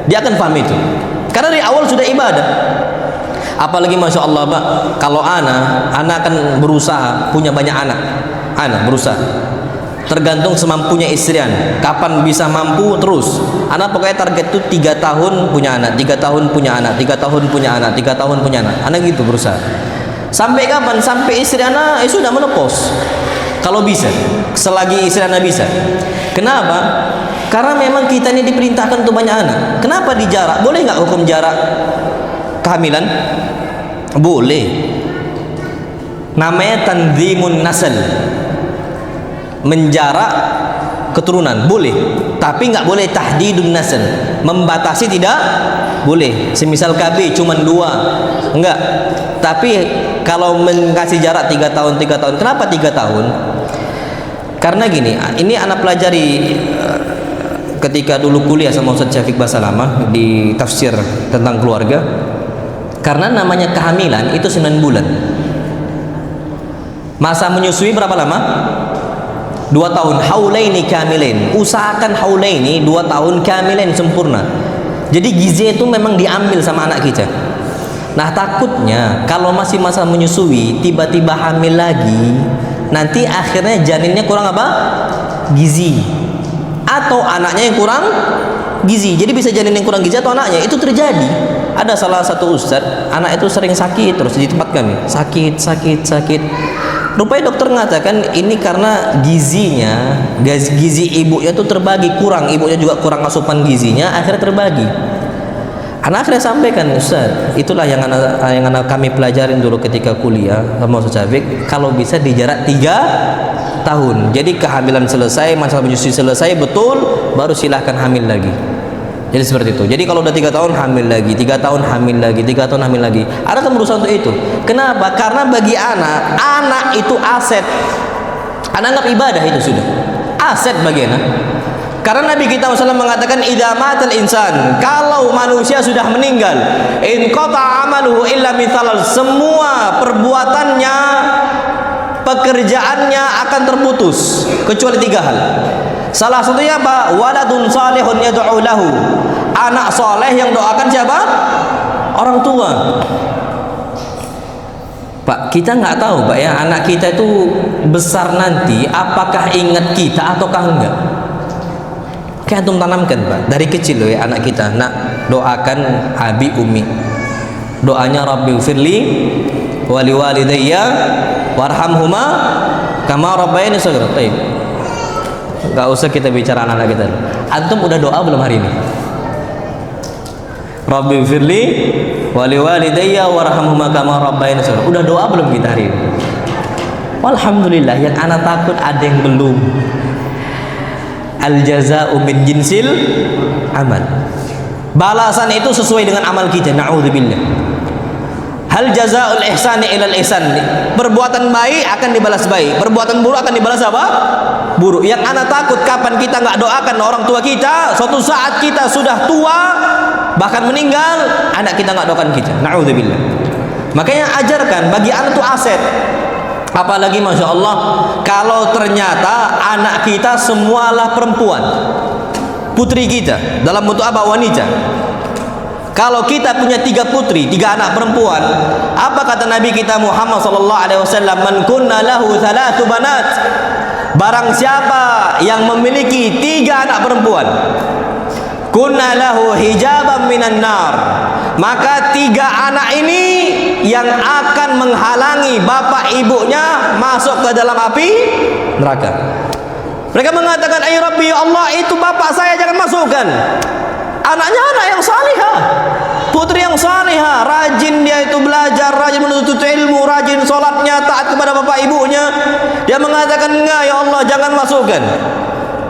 Dia akan paham itu. Karena dari awal sudah ibadah. Apalagi Masya Allah Pak, kalau anak akan berusaha punya banyak anak. Anak berusaha. Tergantung semampunya istri anak. Kapan bisa mampu terus. Anak pokoknya target itu 3 tahun punya anak, 3 tahun punya anak, 3 tahun punya anak, 3 tahun punya anak. Anak gitu berusaha. Sampai kapan? Sampai istri anak sudah menopause. Kalau bisa, selagi istri anak bisa. Kenapa? Karena memang kita ini diperintahkan untuk banyak anak. Kenapa dijarak? Boleh nggak hukum jarak kehamilan? Boleh. Namanya tanzimun nasl, menjarak keturunan boleh, tapi nggak boleh tahdidun nasl, membatasi tidak boleh. Semisal KB cuma 2, enggak. Tapi kalau mengasih jarak 3 tahun 3 tahun, kenapa 3 tahun? Karena gini, ini anak pelajari ketika dulu kuliah sama Ustaz Syafiq Basalamah di tafsir tentang keluarga, karena namanya kehamilan itu 9 bulan. Masa menyusui berapa lama? 2 tahun. Haulaini kamilain. Usahakan haulaini 2 tahun kamilain sempurna. Jadi gizi itu memang diambil sama anak kita. Nah, takutnya kalau masih masa menyusui tiba-tiba hamil lagi, nanti akhirnya janinnya kurang apa? Gizi. Atau anaknya yang kurang gizi. Jadi bisa janin yang kurang gizi atau anaknya. Itu terjadi. Ada salah satu ustadz, anak itu sering sakit terus di tempat kami. Sakit. Rupanya dokter mengatakan ini karena gizinya, gizi ibunya itu terbagi kurang, ibunya juga kurang asupan gizinya, akhirnya terbagi. Anak akhirnya sampaikan, Ustaz, itulah yang anak kami pelajarin dulu ketika kuliah sama Ustaz Syafiq, kalau bisa dijarak 3 tahun. Jadi kehamilan selesai, masa menyusui selesai betul, baru silahkan hamil lagi. Jadi seperti itu. Jadi kalau udah 3 tahun hamil lagi, 3 tahun hamil lagi, 3 tahun hamil lagi. Anak kan berusaha untuk itu. Kenapa? Karena bagi anak itu aset. Anak anggap ibadah itu sudah aset bagi anak. Karena Nabi kita SAW mengatakan idza matal insan, kalau manusia sudah meninggal, in qata amaluhu illa min thalal, semua perbuatannya, pekerjaannya akan terputus kecuali 3 hal. Salah satunya apa? Waladun salihun yad'u lahu. Anak soleh yang doakan siapa? Orang tua. Pak, kita nggak tahu Pak ya, anak kita itu besar nanti apakah ingat kita ataukah enggak. Kayak antum tanamkan Pak, dari kecil loh ya anak kita. Nak, doakan abi umi. Doanya Rabbi firli wali walidayya warhamhuma kama rabbayani shaghira. Gak usah kita bicara anak-anak kita. Antum udah doa belum hari ini? Rabbi firli wali walidayya warhamhuma kama rabbayani shaghira. Udah doa belum kita hari ini? Alhamdulillah, yang anak takut ada yang belum. Al jazaa'u min jinsil amal. Balasan itu sesuai dengan amal kita. Na'udzubillah. Hal jazaa'ul ihsani ilal ihsan. Perbuatan baik akan dibalas baik, perbuatan buruk akan dibalas apa? Buruk. Yang anak takut kapan kita nggak doakan orang tua kita, suatu saat kita sudah tua bahkan meninggal, anak kita nggak doakan kita. Na'udzubillah. Makanya ajarkan, bagi anak itu aset. Apalagi Masya Allah, kalau ternyata anak kita semualah perempuan, putri kita dalam bentuk apa? Wanita. Kalau kita punya 3 putri, 3 anak perempuan, apa kata Nabi kita Muhammad SAW? Man kunna lahu 3 banat. Barang siapa yang memiliki 3 anak perempuan, kunna lahu hijaban minan nar, maka 3 anak ini yang akan menghalangi bapak ibunya masuk ke dalam api neraka. Mereka mengatakan, "Ay Rabbi, ya Allah, itu bapak saya jangan masukkan." Anaknya anak yang salihah, putri yang salihah, rajin dia itu belajar, rajin menuntut ilmu, rajin sholatnya, taat kepada bapak ibunya. Dia mengatakan, "Enggak ya Allah, jangan masukkan."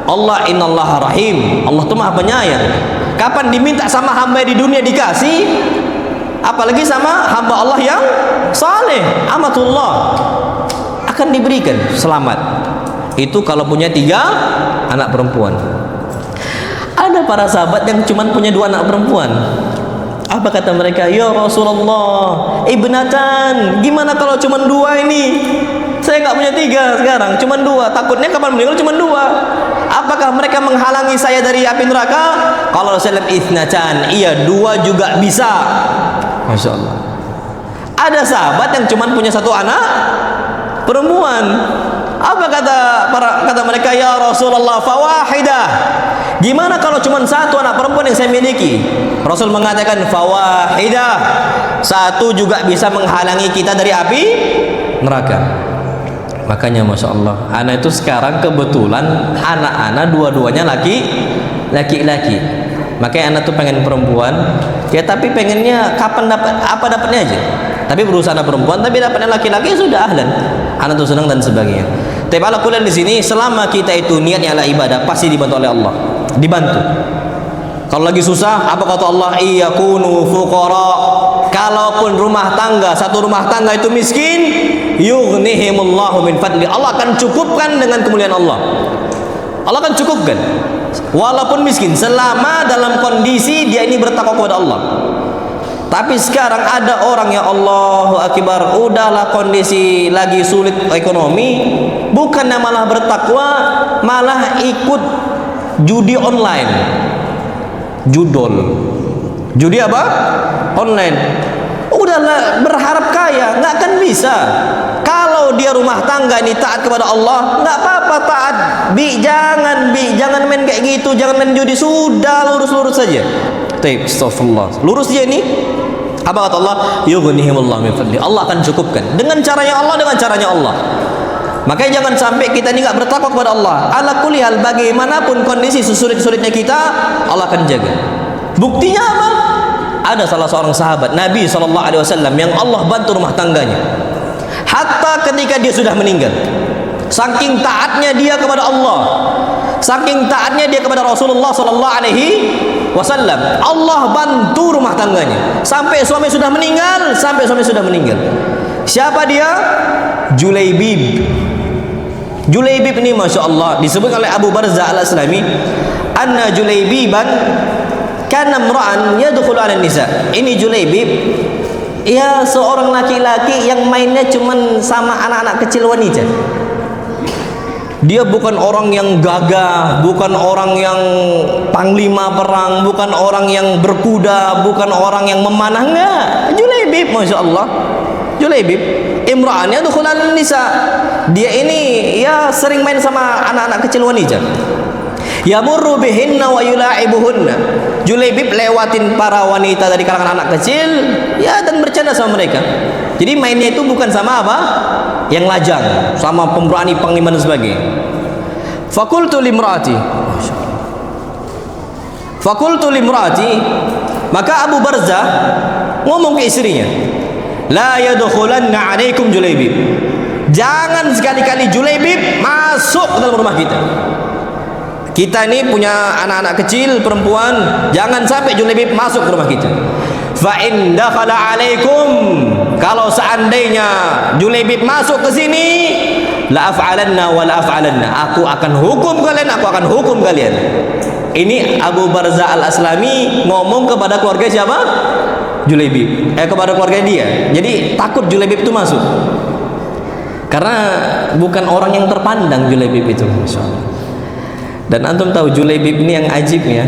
Allah innallaha rahim. Allah itu maha penyayang. Kapan diminta sama hamba di dunia dikasih, apalagi sama hamba Allah yang saleh, amatullah, akan diberikan selamat. Itu kalau punya 3 anak perempuan. Ada para sahabat yang cuma punya 2 anak perempuan. Apa kata mereka? Ya Rasulullah, ibnatan, gimana kalau cuma 2 ini? Saya nggak punya 3 sekarang, cuma 2. Takutnya kapan meninggal cuma 2. Apakah mereka menghalangi saya dari api neraka? Kalau saya lihat ithnatan, iya 2 juga bisa. Masya Allah. Ada sahabat yang cuma punya 1 anak perempuan. Apa kata mereka? Ya Rasulullah, fawahidah. Gimana kalau cuma 1 anak perempuan yang saya miliki? Rasul mengatakan fawahidah, 1 juga bisa menghalangi kita dari api neraka. Makanya Masya Allah, anak itu sekarang kebetulan anak-anak dua-duanya laki-laki. Makanya anak tuh pengen perempuan ya, tapi pengennya kapan dapat apa dapatnya aja. Tapi berusaha anak perempuan, tapi dapatnya laki-laki sudah ahlan. Anak tuh senang dan sebagainya. Tapi kalau kuliah di sini, selama kita itu niatnya adalah ibadah, pasti dibantu oleh Allah. Dibantu. Kalau lagi susah, apa kata Allah? Iyakunu fuqara. Kalaupun satu rumah tangga itu miskin, yughnihimullahu min fadli. Allah akan cukupkan dengan kemuliaan Allah. Allah akan cukupkan. walaupun miskin, selama dalam kondisi dia ini bertakwa kepada Allah. Tapi sekarang ada orang, ya Allahu Akbar, udahlah kondisi lagi sulit ekonomi, bukannya malah bertakwa, malah ikut judi online. Judi apa? Online. Udahlah berharap kaya, nggak akan bisa. Kalau dia rumah tangga ini taat kepada Allah, nggak apa-apa taat. Jangan main kayak gitu, jangan main judi, sudah lurus saja. Astagfirullah. Lurus dia ini. Apa kata Allah? Yughnihimullahu min fadli. Allah akan cukupkan dengan caranya Allah, Makanya jangan sampai kita ini nggak bertakwa kepada Allah. Ala kulli hal, bagaimanapun kondisi sesulit-sulitnya kita, Allah akan jaga. Buktinya apa? Ada salah seorang sahabat Nabi SAW yang Allah bantu rumah tangganya. Hatta ketika dia sudah meninggal, saking taatnya dia kepada Allah, saking taatnya dia kepada Rasulullah SAW, Allah bantu rumah tangganya sampai suami sudah meninggal. Siapa dia? Julaibib ini, masya Allah, disebut oleh Abu Barzah al-Aslami, anna Julaibiban kana imra'an yadkhulu 'ala nisa. Ini Julaibib, ya seorang laki-laki yang mainnya cuman sama anak-anak kecil wanita. Dia bukan orang yang gagah, bukan orang yang panglima perang, bukan orang yang berkuda, bukan orang yang memanah, enggak. Julaibib, masya Allah, Julaibib imra'annya dukhulan nisa. Dia ini ya sering main sama anak-anak kecil wanita. Yamurru bihinna wa yula'ibuhunna. Julaibib lewatin para wanita dari kalangan anak kecil, ya, dan bercanda sama mereka. Jadi mainnya itu bukan sama apa? Yang lajang, sama pemberani, panglima dan sebagainya. Fakultu limraati, maka Abu Barzah ngomong ke istrinya, la yadkhulanna 'alaikum Julaibib. Jangan sekali-kali Julaibib masuk ke dalam rumah kita. Kita ini punya anak-anak kecil perempuan, jangan sampai Julaibib masuk ke rumah kita. Fa in dakhala 'alaikum, kalau seandainya Julaibib masuk ke sini, la af'alanna wa la af'alanna, aku akan hukum kalian. Ini Abu Barzah al-Aslami ngomong kepada keluarga siapa? Julaibib, kepada keluarga dia. Jadi takut Julaibib itu masuk, karena bukan orang yang terpandang Julaibib itu, masyaallah. Dan antum tahu Julaibib ini yang ajibnya,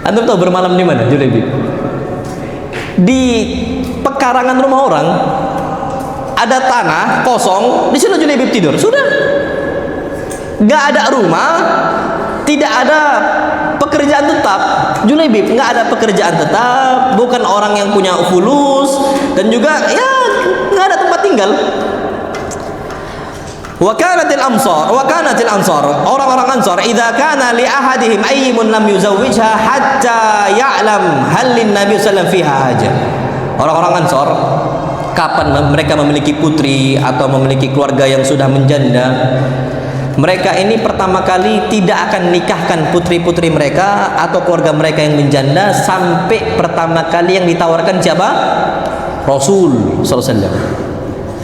antum tahu bermalam di mana Julaibib? Di pekarangan rumah orang, ada tanah kosong, di situ Julaibib tidur. Sudah, nggak ada rumah, tidak ada pekerjaan tetap. Julaibib nggak ada pekerjaan tetap, bukan orang yang punya fulus, dan juga ya nggak ada tempat tinggal. Wa kanatil ansar, orang-orang Ansar, idza kana li ahadihim ayyimun lam yuzawwijha hatta ya'lam hal lin nabi sallallahu alaihi wasallam fiha haja. Orang-orang Ansar, kapan mereka memiliki putri atau memiliki keluarga yang sudah menjanda, mereka ini pertama kali tidak akan nikahkan putri-putri mereka atau keluarga mereka yang menjanda sampai pertama kali yang ditawarkan siapa? Rasul sallallahu alaihi wasallam.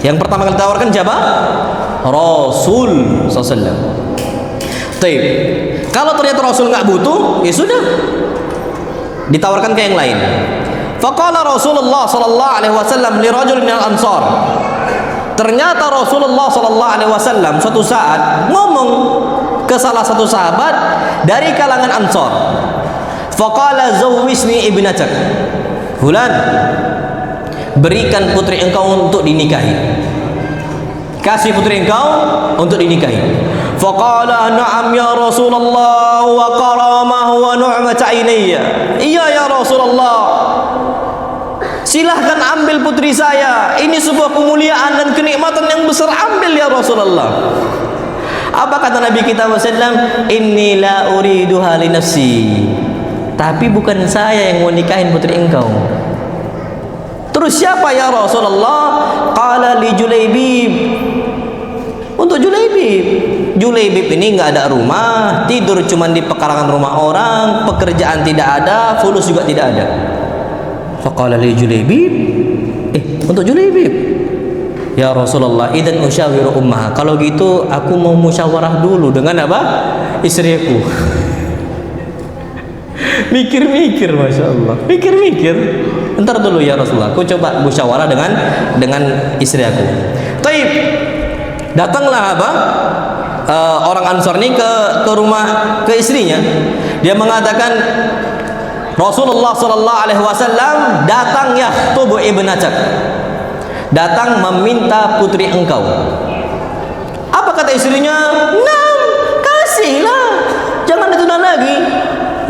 Yang pertama kali ditawarkan siapa? Rasul SAW. Taib. Kalau ternyata Rasul nggak butuh, ya sudah, ditawarkan ke yang lain. Faqala Rasulullah sallallahu alaihi wasallam li rajul min al-ansar. Ternyata Rasulullah sallallahu alaihi wasallam suatu saat ngomong ke salah satu sahabat dari kalangan Ansar. Faqala zawwisni ibnatak. Fulan, berikan putri engkau untuk dinikahi. Kasih putri engkau untuk dinikahi. Faqala na'am ya Rasulullah wa karamah wa nu'mat ainiyya. Iya ya Rasulullah, silahkan ambil putri saya. Ini sebuah kemuliaan dan kenikmatan yang besar, ambil ya Rasulullah. Apa kata Nabi kita SAW? Inni la uriduha li nafsi. Tapi bukan saya yang mau nikahin putri engkau. Terus siapa ya Rasulullah? Qala li Julaibib. Untuk Julaibib. Julaibib ini nggak ada rumah, tidur cuma di pekarangan rumah orang, pekerjaan tidak ada, fulus juga tidak ada. Faqala li Julaibib. Untuk Julaibib. Ya Rasulullah, idzan usyawiru ummaha. Kalau gitu aku mau musyawarah dulu dengan apa? Istriku. Mikir-mikir, masya Allah. Mikir-mikir. Entar dulu ya Rasulullah. Aku coba musyawarah dengan istri aku. Taib. Datanglah apa? Orang Ansor ini ke rumah ke istrinya. Dia mengatakan, Rasulullah Sallallahu Alaihi Wasallam datang yakhtub ibnatak. Datang meminta putri engkau. Apa kata istrinya? Nam, kasihlah, jangan ditunda lagi.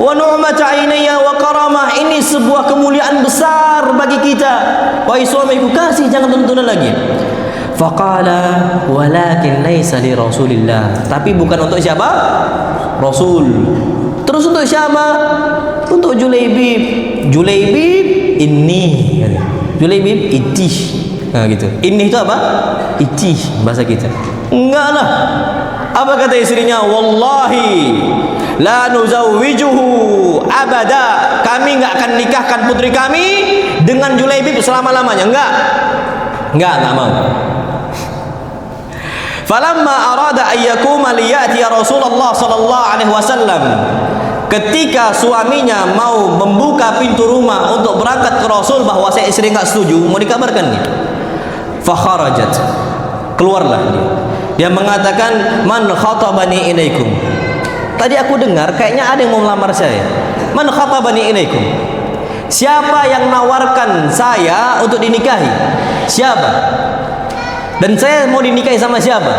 Wa nu'mata ainaya wa karamah, ini sebuah kemuliaan besar bagi kita. Wahai suamiku, kasih, jangan tunda-tunda lagi. Faqala walakin laisa li Rasulillah. Tapi bukan untuk siapa? Rasul. Terus untuk siapa? Untuk Julaibib. Julaibib ini. Julaibib itih. Nah gitu. Ini itu apa? Itih bahasa kita. Enggak lah. Apa kata istrinya? Wallahi la nuzawwijuhu abada. Kami enggak akan nikahkan putri kami dengan Julaibib selama-lamanya. Enggak mau. Falamma arada ayyakuma liyati ya Rasulullah sallallahu alaihi wasallam. Ketika suaminya mau membuka pintu rumah untuk berangkat ke Rasul, bahwa saya istri enggak setuju, mau dikabarkan nih. Fakharajat, keluarlah dia. Dia mengatakan, man khatabani ilaikum. Tadi aku dengar kayaknya ada yang mau melamar saya. Man khatabani ilaikum. Siapa yang nawarkan saya untuk dinikahi? Siapa? Dan saya mau dinikahi sama siapa?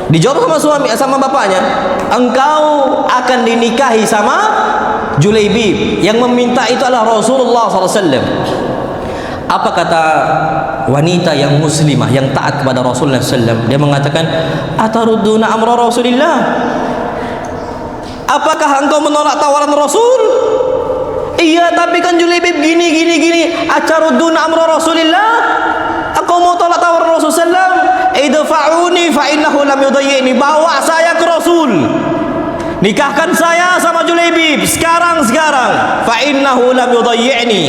Dijawab sama suami, sama bapaknya, engkau akan dinikahi sama Julaibib. Yang meminta itu adalah Rasulullah SAW. Apa kata wanita yang muslimah yang taat kepada Rasulullah SAW? Dia mengatakan, atarudduna amra Rasulillah. Apakah engkau menolak tawaran Rasul? Iya, tapi kan Julaibib gini. Atarudduna amra Rasulillah. Aku mau tolak tawaran Rasulullah SAW. Idfa'uni fa innahu lam yudayyi'ni. Bawa saya ke Rasul. Nikahkan saya sama Julaibib sekarang. Fa innahu lam yudayyi'ni.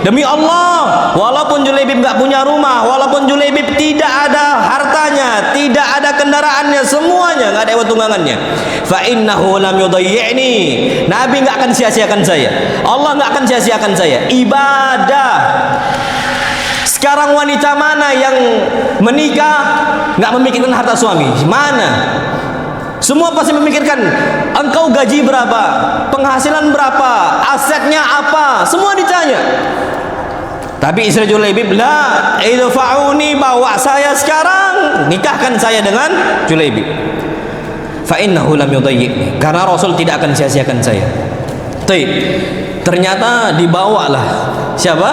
Demi Allah, walaupun Julaibib enggak punya rumah, walaupun Julaibib tidak ada hartanya, tidak ada kendaraannya, semuanya enggak ada hewan tunggangannya, fa innahu lam yudayyi'ni. Nabi enggak akan sia-siakan saya. Allah enggak akan sia-siakan saya. Ibadah. Sekarang wanita mana yang menikah nggak memikirkan harta suami? Mana? Semua pasti memikirkan engkau gaji berapa, penghasilan berapa, asetnya apa, semua ditanya. Tapi istri Julaibib, la idfa'uni, bawa saya sekarang, nikahkan saya dengan Julaibib. Fa innahu lam yudayyi'ni, karena Rasul tidak akan sia-siakan saya. Ternyata dibawalah siapa?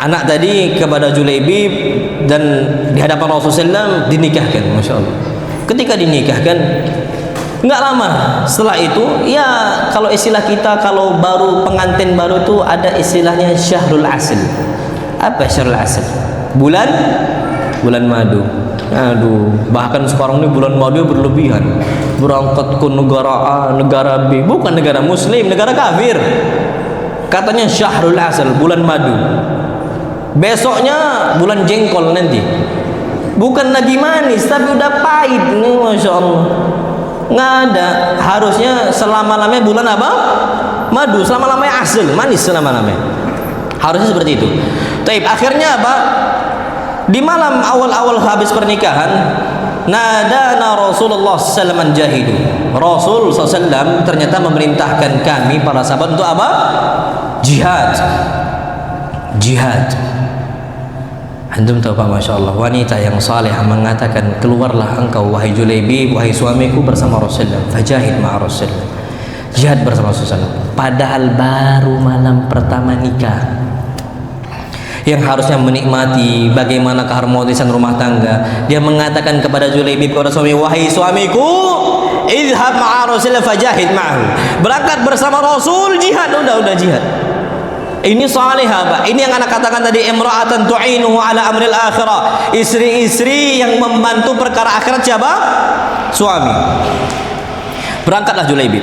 Anak tadi kepada Julaibib, dan di hadapan Rasulullah SAW dinikahkan. Masya Allah. Ketika dinikahkan, nggak lama setelah itu, ya kalau istilah kita, kalau baru pengantin baru itu ada istilahnya syahrul asl. Apa syahrul asl? Bulan madu. Aduh, bahkan sekarang ini bulan madu berlebihan. Berangkat ke negara A, negara B, bukan negara muslim, negara kafir. Katanya syahrul asl, bulan madu. Besoknya bulan jengkol nanti. Bukan lagi manis, tapi udah pahit. Masya Allah. Nggak ada. Harusnya selama-lamanya bulan apa? Madu. Selama-lamanya asal, manis selama-lamanya. Harusnya seperti itu. Taib, akhirnya apa? Di malam awal-awal habis pernikahan, nadana Rasulullah SAW jahidu. Rasul SAW ternyata memerintahkan kami para sahabat untuk apa? Jihad. Antum tahu Pak, Masya Allah, wanita yang saleh mengatakan, keluarlah engkau wahai Julaibib, wahai suamiku, bersama Rasulullah, fajahid ma'a Rasulullah, jihad bersama Rasulullah. Padahal baru malam pertama nikah, yang harusnya menikmati bagaimana keharmonisan rumah tangga, dia mengatakan kepada Julaibib, kepada suami, wahai suamiku, idhab ma'a Rasulullah fajahid ma'ahu, berangkat bersama Rasul, jihad. Udah jihad. Ini salihah, Pak. Ini yang anak katakan tadi, imra'atan tu'inuhu ala amril akhirah. Istri-istri yang membantu perkara akhirat siapa? Suami. Berangkatlah Julaibib.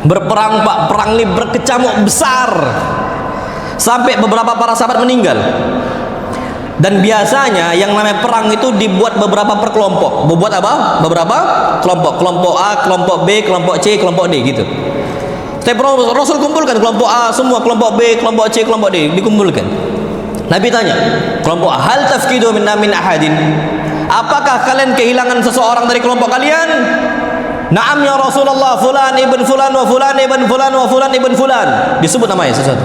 Berperang, Pak. Perang ini berkecamuk besar. Sampai beberapa para sahabat meninggal. Dan biasanya yang namanya perang itu dibuat beberapa per kelompok. Membuat apa? Beberapa kelompok. Kelompok A, kelompok B, kelompok C, kelompok D gitu. Tapi Rasul kumpulkan kelompok A semua, kelompok B, kelompok C, kelompok D dikumpulkan. Nabi tanya, kelompok A, hal tafkidu min ahadin? Apakah kalian kehilangan seseorang dari kelompok kalian? Naam ya Rasulullah, fulan ibn fulan wa fulan ibn fulan wa fulan ibn fulan. Disebut namanya sesuatu.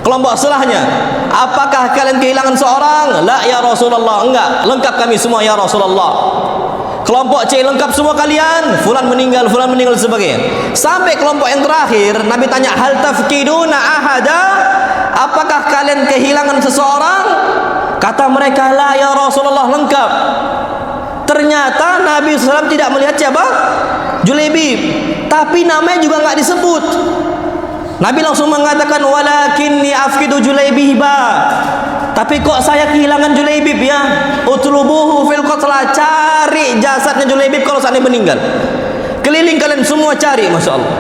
Kelompok setelahnya, apakah kalian kehilangan seorang? La ya Rasulullah, enggak, lengkap kami semua ya Rasulullah. Kelompok C, lengkap semua kalian? Fulan meninggal sebagainya. Sampai kelompok yang terakhir, Nabi tanya, hal tafkiduna ahada? Apakah kalian kehilangan seseorang? Kata mereka, la ya Rasulullah, lengkap. Ternyata Nabi SAW tidak melihat siapa? Julaibib. Tapi namanya juga nggak disebut. Nabi langsung mengatakan, walakinni afkidu Julaibiba. Tapi kok saya kehilangan Julaibib ya? Utlubuhu fil qatla, cari jasadnya Julaibib kalau seandainya meninggal. Keliling kalian semua cari, masya Allah.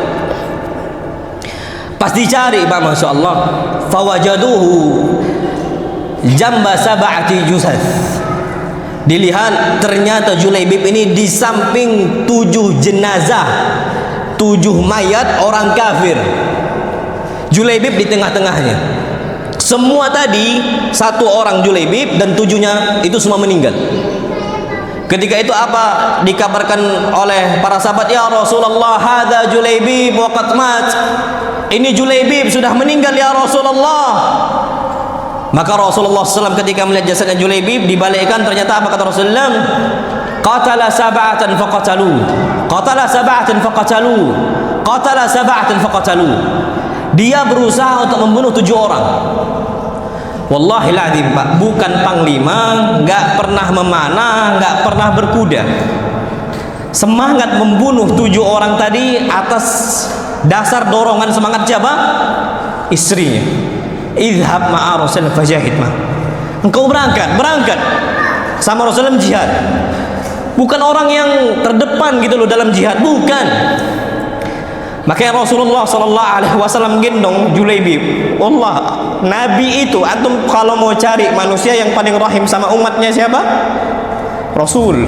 Pas dicari, Pak, masya Allah, fawajaduhu jamba sab'ati jusad. Dilihat ternyata Julaibib ini di samping 7 jenazah, 7 mayat orang kafir. Julaibib di tengah-tengahnya. Semua tadi 1 orang Julaibib dan 7-nya itu semua meninggal. Ketika itu apa dikabarkan oleh para sahabat, ya Rasulullah, hadza Julaibib wa qad mat. Ini Julaibib sudah meninggal ya Rasulullah. Maka Rasulullah SAW ketika melihat jasadnya Julaibib dibalikkan, ternyata apa kata Rasulullah? Qatala sab'atan faqatalu. Qatala sab'atan faqatalu. Qatala sab'atan faqatalu. Dia berusaha untuk membunuh 7 orang. Wallahiladzim, Pak, bukan panglima, nggak pernah memanah, nggak pernah berkuda. Semangat membunuh 7 orang tadi atas dasar dorongan semangat siapa? Istrinya. Idhab ma'a Rasul fajahid ma. Engkau berangkat sama Rasulullah jihad. Bukan orang yang terdepan gitu loh dalam jihad, bukan. Makanya Rasulullah SAW gendong Julaibib. Allah, Nabi itu, antum kalau mau cari manusia yang paling rahim sama umatnya siapa? Rasul.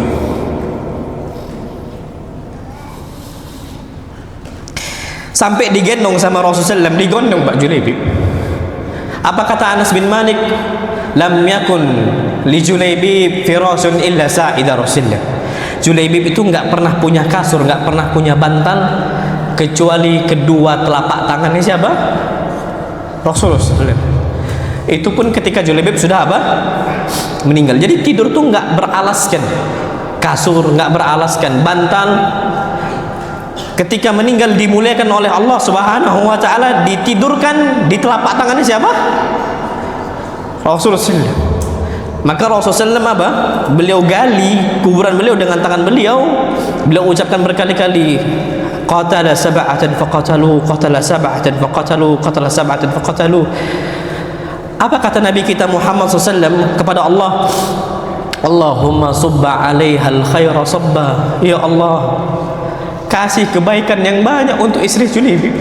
Sampai digendong sama Rasulullah SAW, digondong Pak Julaibib. Apa kata Anas bin Malik? Lam yakun li Julaibib firasun illa sa'ida Rasulullah. Julaibib itu nggak pernah punya kasur, nggak pernah punya bantal, kecuali kedua telapak tangannya siapa? Rasulullah. Itu pun ketika Julaibib sudah apa? Meninggal. Jadi tidur tuh nggak beralaskan kasur, nggak beralaskan bantal. Ketika meninggal dimuliakan oleh Allah Subhanahu wa taala, ditidurkan di telapak tangannya siapa? Rasulullah. Maka Rasulullah SAW apa? Beliau gali kuburan beliau dengan tangan beliau. Beliau ucapkan berkali-kali, qatala sab'atan faqatalu, qatala sab'atan faqatalu, qatala sab'atan faqatalu. Apa kata Nabi kita Muhammad SAW kepada Allah? Allahumma subba 'alaihal khaira sabba. Ya Allah, kasih kebaikan yang banyak untuk istri Julaibib.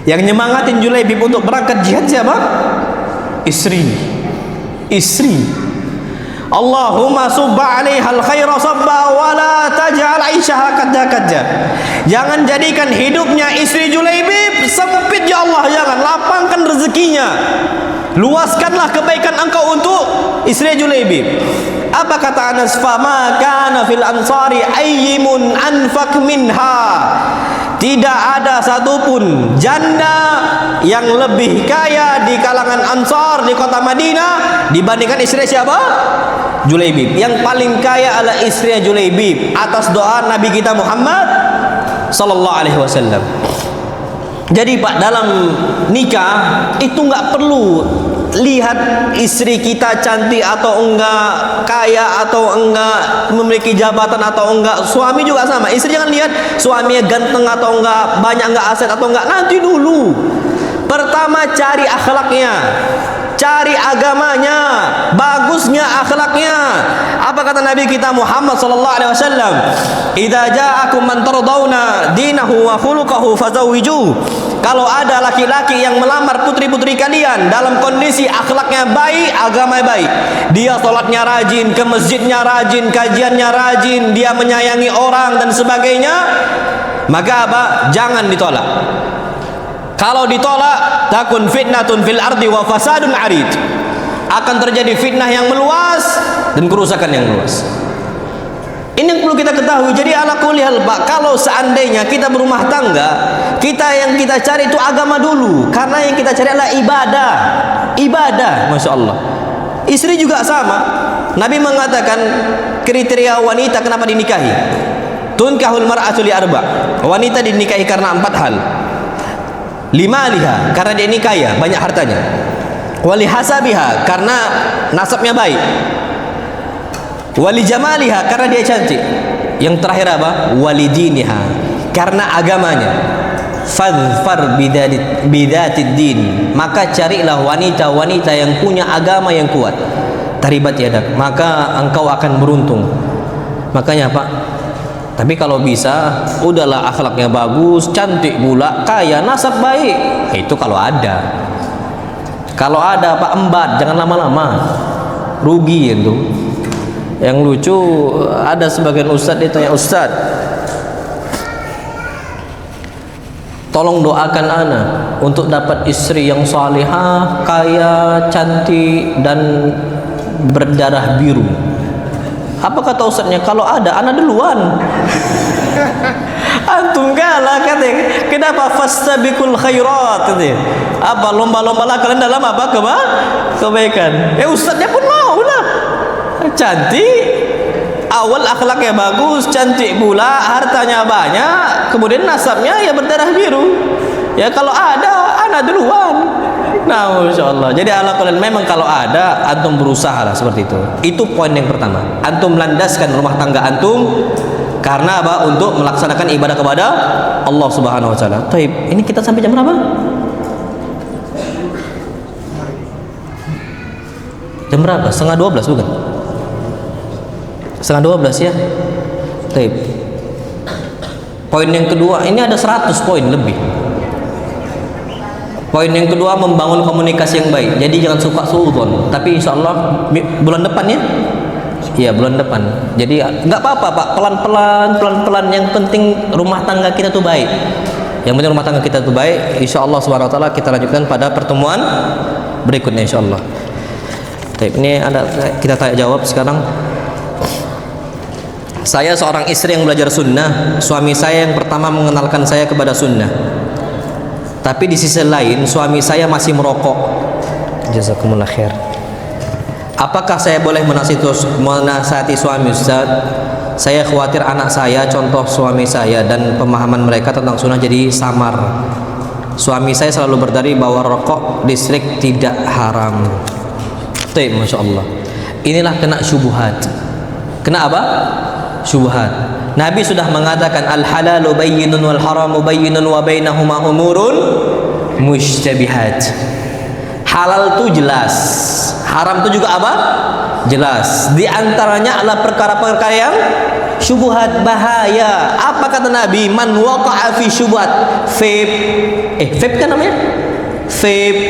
Yang nyemangatin Julaibib untuk berangkat jihad siapa? Istri. Allahumma subba 'alaihal khaira sabba wa la taj'al 'aishaha kadja. Jangan jadikan hidupnya istri Julaibib sempit ya Allah, jangan. Lapangkan rezekinya. Luaskanlah kebaikan engkau untuk istri Julaibib. Apa kata Anas? Fama kana fil ansari ayyimun anfaq minha. Tidak ada satupun janda yang lebih kaya di kalangan Ansar di kota Madinah dibandingkan istri siapa? Julaibib. Yang paling kaya adalah istri Julaibib atas doa Nabi kita Muhammad sallallahu alaihi wasallam. Jadi Pak, dalam nikah itu nggak perlu lihat istri kita cantik atau enggak, kaya atau enggak, memiliki jabatan atau enggak. Suami juga sama. Istri jangan lihat suaminya ganteng atau enggak, banyak enggak aset atau enggak. Nanti dulu. Pertama cari akhlaknya, cari agamanya, bagusnya akhlaknya. Apa kata Nabi kita Muhammad sallallahu alaihi wasallam? Idza ja'akum man tardawna dinahu wa khuluquhu fazawwijuhu. kalau ada laki-laki yang melamar putri-putri kalian dalam kondisi akhlaknya baik, agama baik, dia sholatnya rajin, ke masjidnya rajin, kajiannya rajin, dia menyayangi orang dan sebagainya, maka apa? Jangan ditolak. Kalau ditolak, takun fitnatun fil ardi wa fasadun arid, akan terjadi fitnah yang meluas dan kerusakan yang meluas. Ini yang perlu kita ketahui. Jadi ala kulli hal, Pak, kalau seandainya kita berumah tangga, yang kita cari itu agama dulu, karena yang kita cari adalah ibadah, masya Allah. Istri juga sama. Nabi mengatakan kriteria wanita kenapa dinikahi, tunkahul mar'atu li arba', wanita dinikahi karena 4 hal. Limaliha, karena dia ini kaya, banyak hartanya. Wali hasabiha, karena nasabnya baik. Wali jamaliha, karena dia cantik. Yang terakhir apa? Wali diniha, karena agamanya. Fadfar bidatid din, maka carilah wanita-wanita yang punya agama yang kuat. Taribat yadak, maka engkau akan beruntung. Makanya Pak, tapi kalau bisa, udahlah akhlaknya bagus, cantik pula, kaya, nasab baik. Itu kalau ada. Kalau ada Pak, embat, jangan lama-lama. Rugi itu. Yang lucu, ada sebagian ustadz ditanya, Ustadz, tolong doakan ana untuk dapat istri yang salihah, kaya, cantik, dan berdarah biru. Apa kata ustadznya? Kalau ada, ana duluan. Antum kalah katanya. Kenapa fastabiqul khairat katanya? Apa lomba-lombalah kalian dalam apa? Kebaikan. Ustadznya pun mau lah. Cantik, awal akhlaknya bagus, cantik pula, hartanya banyak, kemudian nasabnya ya berdarah biru. Ya kalau ada, ana duluan. Nah, masya Allah. Jadi ala kulli memang kalau ada, antum berusaha lah seperti itu. Itu poin yang pertama. Antum landaskan rumah tangga antum karena apa? Untuk melaksanakan ibadah kepada Allah Subhanahu Wa Taala. Taib. Ini kita sampai jam berapa? Jam berapa? 11:30 bukan? 11:30 ya. Taib. Poin yang kedua, ini ada 100 poin lebih. Poin yang kedua, membangun komunikasi yang baik. Jadi jangan suka suudzon. Tapi insya Allah bulan depan ya. Iya, bulan depan. Jadi nggak apa-apa Pak, pelan-pelan. Yang penting rumah tangga kita tuh baik. Yang penting rumah tangga kita tuh baik. Insya Allah Subhanahu Wa Taala kita lanjutkan pada pertemuan berikutnya insya Allah. Taib. Ini ada kita tanya jawab sekarang. Saya seorang istri yang belajar sunnah. Suami saya yang pertama mengenalkan saya kepada sunnah. Tapi di sisi lain suami saya masih merokok. Jazakumullah khair. Apakah saya boleh menasihati suami, Ustaz? Saya khawatir anak saya contoh suami saya dan pemahaman mereka tentang sunnah jadi samar. Suami saya selalu berdalih bahwa rokok listrik tidak haram. Taib, masya Allah. Inilah kena syubhat. Kena apa? Syubhat. Nabi sudah mengatakan al-halalu bayyinun wal haramu bayyinun wa bainahuma umurun mushtabihat. Halal itu jelas, haram itu juga apa? Jelas. Di antaranya adalah perkara-perkara yang syubhat, bahaya. Apa kata Nabi? Man waqa'a fi syubhat vape kan namanya? Vape.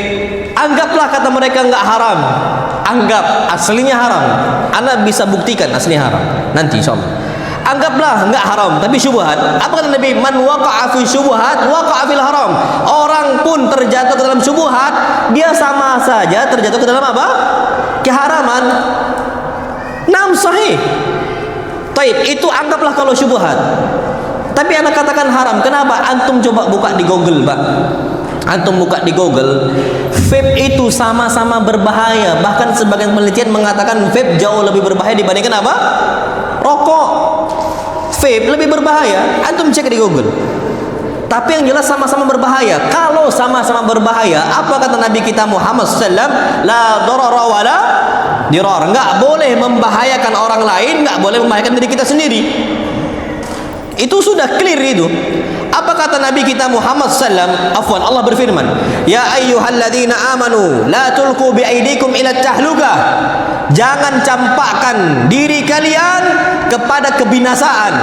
Anggaplah kata mereka enggak haram. Anggap aslinya haram. Anda bisa buktikan aslinya haram nanti insyaallah. Anggaplah enggak haram tapi syubhat. Apa kata Nabi? Man waqa'a fi syubhat waqa'a fil haram. Orang pun terjatuh ke dalam syubhat, dia sama saja terjatuh ke dalam apa? Keharaman. Nam sahih. Taib, itu anggaplah kalau syubhat. Tapi anak katakan haram. Kenapa? Antum coba buka di Google, Pak. Antum buka di Google, vape itu sama-sama berbahaya. Bahkan sebagian penelitian mengatakan vape jauh lebih berbahaya dibandingkan apa? Rokok. Vape lebih berbahaya. Antum cek di Google. Tapi yang jelas sama-sama berbahaya. Kalau sama-sama berbahaya, apa kata Nabi kita Muhammad SAW? La darara wala dirar. Enggak boleh membahayakan orang lain, enggak boleh membahayakan diri kita sendiri. Itu sudah clear itu. Apa kata Nabi kita Muhammad SAW? Afwan, Allah berfirman, Ya ayyuhalladzina amanu la tulqu biaidikum ila tahlukah. Jangan campakkan diri kalian kepada kebinasaan.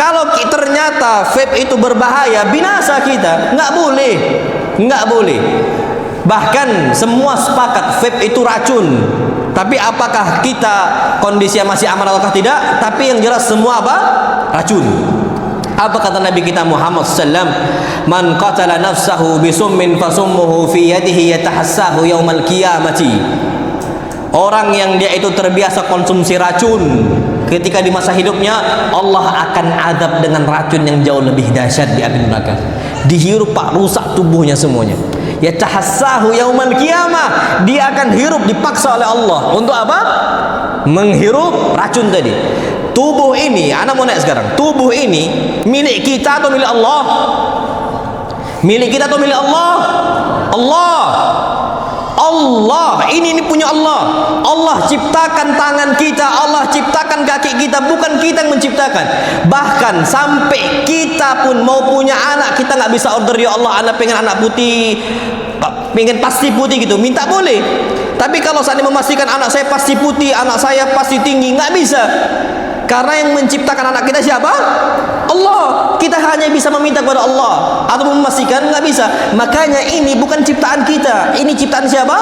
Kalau ternyata vape itu berbahaya, binasa kita. Nggak boleh, nggak boleh. Bahkan semua sepakat vape itu racun. Tapi apakah kita kondisinya masih aman ataukah tidak? Tapi yang jelas semua apa? Racun. Apa kata Nabi kita Muhammad sallam? Man qatala nafsahu bisummin fasummuhu fi yadihi yatahassahu yaumal qiyamati. Orang yang dia itu terbiasa konsumsi racun, ketika di masa hidupnya Allah akan azab dengan racun yang jauh lebih dahsyat di api neraka. Dihirup pak, rusak tubuhnya semuanya. Yatahassahu yaumal qiyamah, dia akan hirup, dipaksa oleh Allah untuk apa? Menghirup racun tadi. Tubuh ini, anak mau naik sekarang. Tubuh ini milik kita atau milik Allah? Milik kita atau milik Allah? Allah. Allah, ini punya Allah. Allah ciptakan tangan kita, Allah ciptakan kaki kita, bukan kita yang menciptakan. Bahkan sampai kita pun mau punya anak, kita nggak bisa order, ya Allah, anak pengen anak putih, pengen pasti putih gitu, minta boleh. Tapi kalau saya memastikan anak saya pasti putih, anak saya pasti tinggi, nggak bisa. Karena yang menciptakan anak kita siapa? Allah. Kita hanya bisa meminta kepada Allah atau memastikan, nggak bisa. Makanya ini bukan ciptaan kita, ini ciptaan siapa?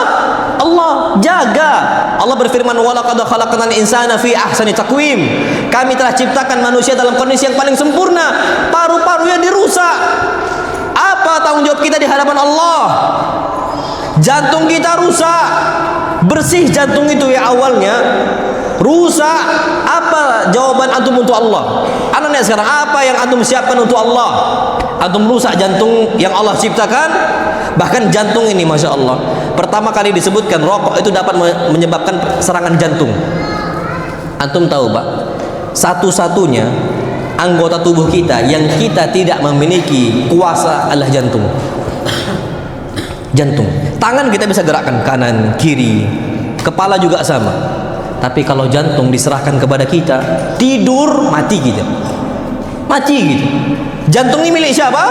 Allah. Jaga. Allah berfirman, walaqad khalaqnal insana fi ahsani taqwim. Kami telah ciptakan manusia dalam kondisi yang paling sempurna. Paru-parunya dirusak. Apa tanggung jawab kita di hadapan Allah? Jantung kita rusak. Bersih jantung itu ya awalnya. Rusak. Apa jawaban antum untuk Allah? Anaknya sekarang apa yang antum siapkan untuk Allah? Antum rusak jantung yang Allah ciptakan. Bahkan jantung ini masya Allah, pertama kali disebutkan rokok itu dapat menyebabkan serangan jantung. Antum tahu pak, satu-satunya anggota tubuh kita yang kita tidak memiliki kuasa adalah jantung. Jantung. Tangan kita bisa gerakkan kanan, kiri, kepala juga sama. Tapi kalau jantung diserahkan kepada kita, tidur mati kita. Mati gitu. Jantung ini milik siapa?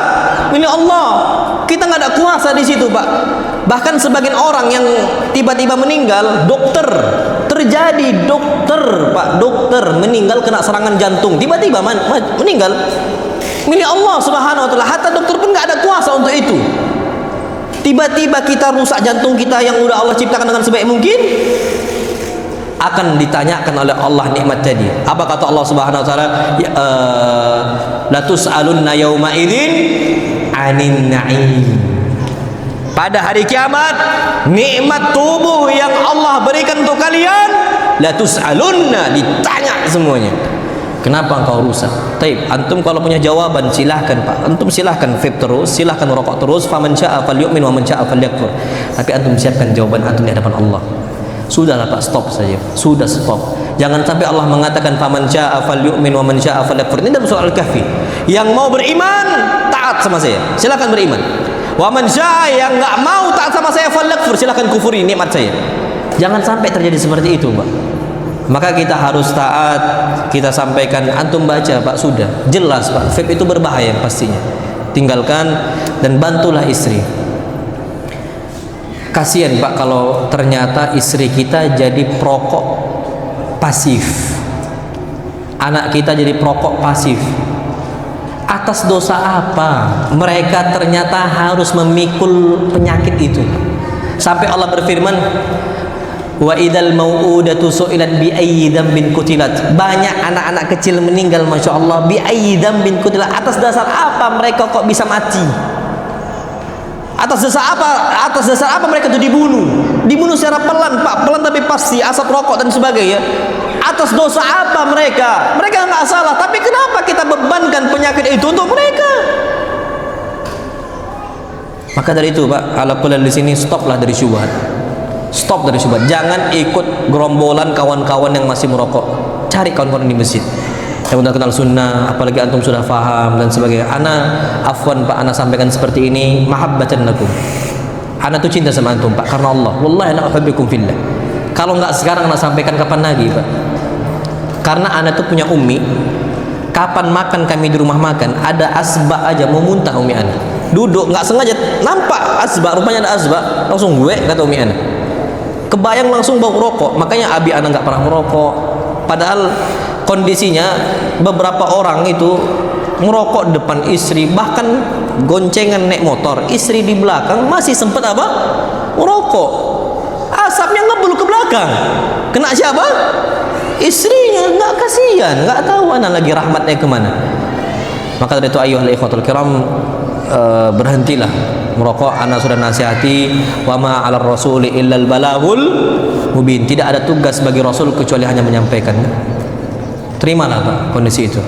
Milik Allah. Kita nggak ada kuasa di situ, Pak. Bahkan sebagian orang yang tiba-tiba meninggal, dokter terjadi, dokter, Pak, dokter meninggal kena serangan jantung, tiba-tiba meninggal. Milik Allah Subhanahu wa taala. Hatta dokter pun nggak ada kuasa untuk itu. Tiba-tiba kita rusak jantung kita yang udah Allah ciptakan dengan sebaik mungkin, akan ditanyakan oleh Allah nikmat tadi. Apa kata Allah Subhanahu wa taala? La tus'alunna yauma idzin 'anin na'im. Pada hari kiamat, nikmat tubuh yang Allah berikan untuk kalian, la tus'alunna, ditanya semuanya. Kenapa engkau rusak? Taib, antum kalau punya jawaban silahkan Pak. Antum silahkan vape terus, silahkan rokok terus. Faman syaa falyu'min wa man syaa falyakfur. Tapi antum siapkan jawaban antum di hadapan Allah. Sudahlah Pak, stop saja. Sudah stop. Jangan sampai Allah mengatakan faman syaa falyu'min wa man syaa falyakfur. Ini dalam surah Al-Kahfi. Yang mau beriman taat sama saya, silakan beriman. Wa man syaa, yang enggak mau taat sama saya falyakfur, silakan kufuri nikmat saya. Jangan sampai terjadi seperti itu, Pak. Maka kita harus taat. Kita sampaikan, antum baca Pak, sudah jelas Pak, vape itu berbahaya pastinya. Tinggalkan dan bantulah istri. Kasihan Pak kalau ternyata istri kita jadi perokok pasif, anak kita jadi perokok pasif. Atas dosa apa mereka ternyata harus memikul penyakit itu? Sampai Allah berfirman, wa idal mau'udatu su'ilat bi ayyi dzambin qutilat. Banyak anak-anak kecil meninggal masya Allah, bi ayyi dzambin qutilat. Atas dasar apa mereka kok bisa mati? Atas dasar apa? Atas dasar apa mereka itu dibunuh? Dibunuh secara pelan Pak, pelan tapi pasti, asap rokok dan sebagainya. Atas dosa apa mereka? Mereka nggak salah, tapi kenapa kita bebankan penyakit itu untuk mereka? Maka dari itu Pak, ala kulli di sini stoplah dari syubhat. Stop dari syubhat. Jangan ikut gerombolan kawan-kawan yang masih merokok. Cari kawan-kawan di masjid yang udah kenal sunnah, apalagi antum sudah faham dan sebagainya. Ana afwan Pak, ana sampaikan seperti ini mahabbatan lakum. Ana tuh cinta sama antum Pak, karena Allah. Wallahi la uhibbukum fillah. Kalau nggak sekarang ana sampaikan kapan lagi Pak? Karena ana tuh punya ummi. Kapan makan kami di rumah makan, ada asbak aja mau muntah ummi ana. Duduk nggak sengaja nampak asbak, rupanya ada asbak, langsung gue kata ummi ana. Kebayang langsung bau rokok. Makanya abi ana nggak pernah merokok. Padahal kondisinya beberapa orang itu merokok depan istri, bahkan goncengan naik motor, istri di belakang masih sempat apa? Merokok. Asapnya ngebul ke belakang. Kena siapa? Istrinya. Nggak kasihan, nggak tahu anak lagi rahmatnya kemana. Maka dari itu ayyuhal ikhwatul kiram, berhentilah merokok. Ana sudah nasihati, wa ma 'alar rasuli illal balagul mubin. Tidak ada tugas bagi Rasul kecuali hanya menyampaikan. Terimalah Pak kondisi itu.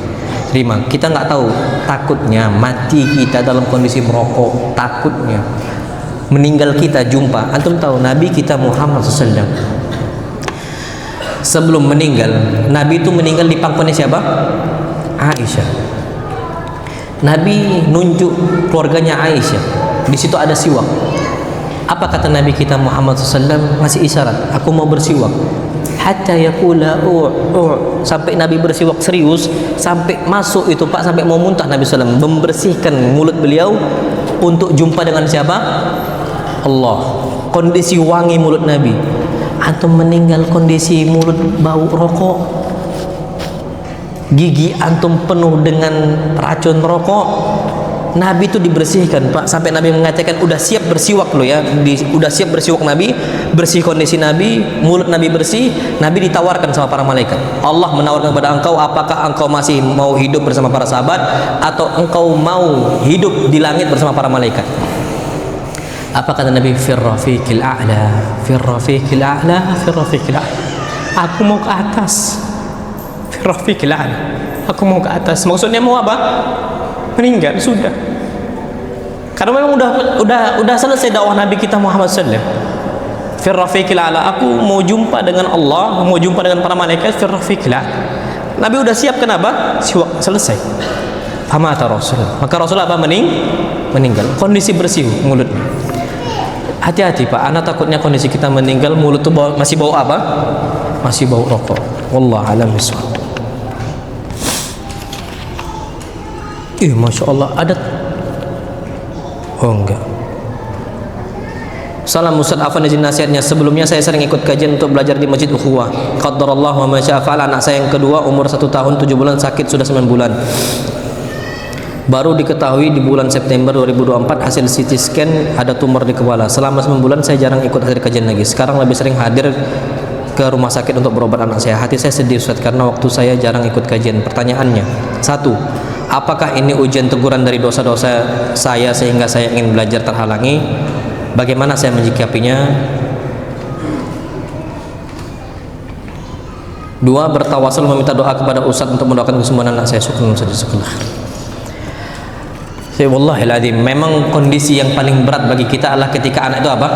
Terima. Kita nggak tahu, takutnya mati kita dalam kondisi merokok, takutnya meninggal kita jumpa. Antum tahu Nabi kita Muhammad SAW sebelum meninggal, Nabi itu meninggal di pangkuannya siapa? Aisyah. Nabi nunjuk keluarganya Aisyah. Di situ ada siwak. Apa kata Nabi kita Muhammad SAW? Masih isyarat, aku mau bersiwak. Hatta yakula sampai Nabi bersiwak serius, sampai masuk itu Pak, sampai mau muntah Nabi SAW membersihkan mulut beliau untuk jumpa dengan siapa? Allah. Kondisi wangi mulut Nabi. Antum meninggal kondisi mulut bau rokok, gigi antum penuh dengan racun rokok. Nabi itu dibersihkan Pak, sampai Nabi mengatakan udah siap bersiwak loh ya, udah siap bersiwak Nabi, bersih kondisi Nabi, mulut Nabi bersih. Nabi ditawarkan sama para malaikat, Allah menawarkan kepada engkau, apakah engkau masih mau hidup bersama para sahabat atau engkau mau hidup di langit bersama para malaikat? Apa kata Nabi? Firrafiqil a'la, firrafiqil a'la, firrafiqil a'la. Aku mau ke atas. Firrafiqil a'la, aku mau ke atas. Maksudnya mau apa? Meninggal sudah. Karena memang udah selesai dakwah Nabi kita Muhammad SAW. Firrafiqil a'la, aku mau jumpa dengan Allah, mau jumpa dengan para malaikat. Firrafiqil a'la. Nabi udah siap, kenapa? Siwak selesai. Famata Rasul. Maka Rasul apa? Meninggal. Kondisi bersih mulutnya. Hati-hati Pak, anak takutnya kondisi kita meninggal mulut tuh masih bau apa? Masih bau rokok. Wallahu a'lam bishawab. Masya Allah, ada. Oh enggak. Salam Ustaz, Afan izin nasihatnya. Sebelumnya saya sering ikut kajian untuk belajar di Masjid Ukhuwah. Qaddarallahu wa ma syaa fa'al. Anak saya yang kedua umur 1 tahun 7 bulan, sakit sudah 9 bulan. Baru diketahui di bulan September 2024 hasil CT scan ada tumor di kepala. Selama 9 bulan saya jarang ikut hadir kajian lagi. Sekarang lebih sering hadir ke rumah sakit untuk berobat anak saya. Hati saya sedih Ustaz karena waktu saya jarang ikut kajian. Pertanyaannya, 1. Apakah ini ujian teguran dari dosa-dosa saya sehingga saya ingin belajar terhalangi? Bagaimana saya menyikapinya? 2. Bertawasul meminta doa kepada Ustaz untuk mendoakan kesembuhan anak saya. Syukran saja sekolah. Wallahil memang kondisi yang paling berat bagi kita adalah ketika anak itu apa?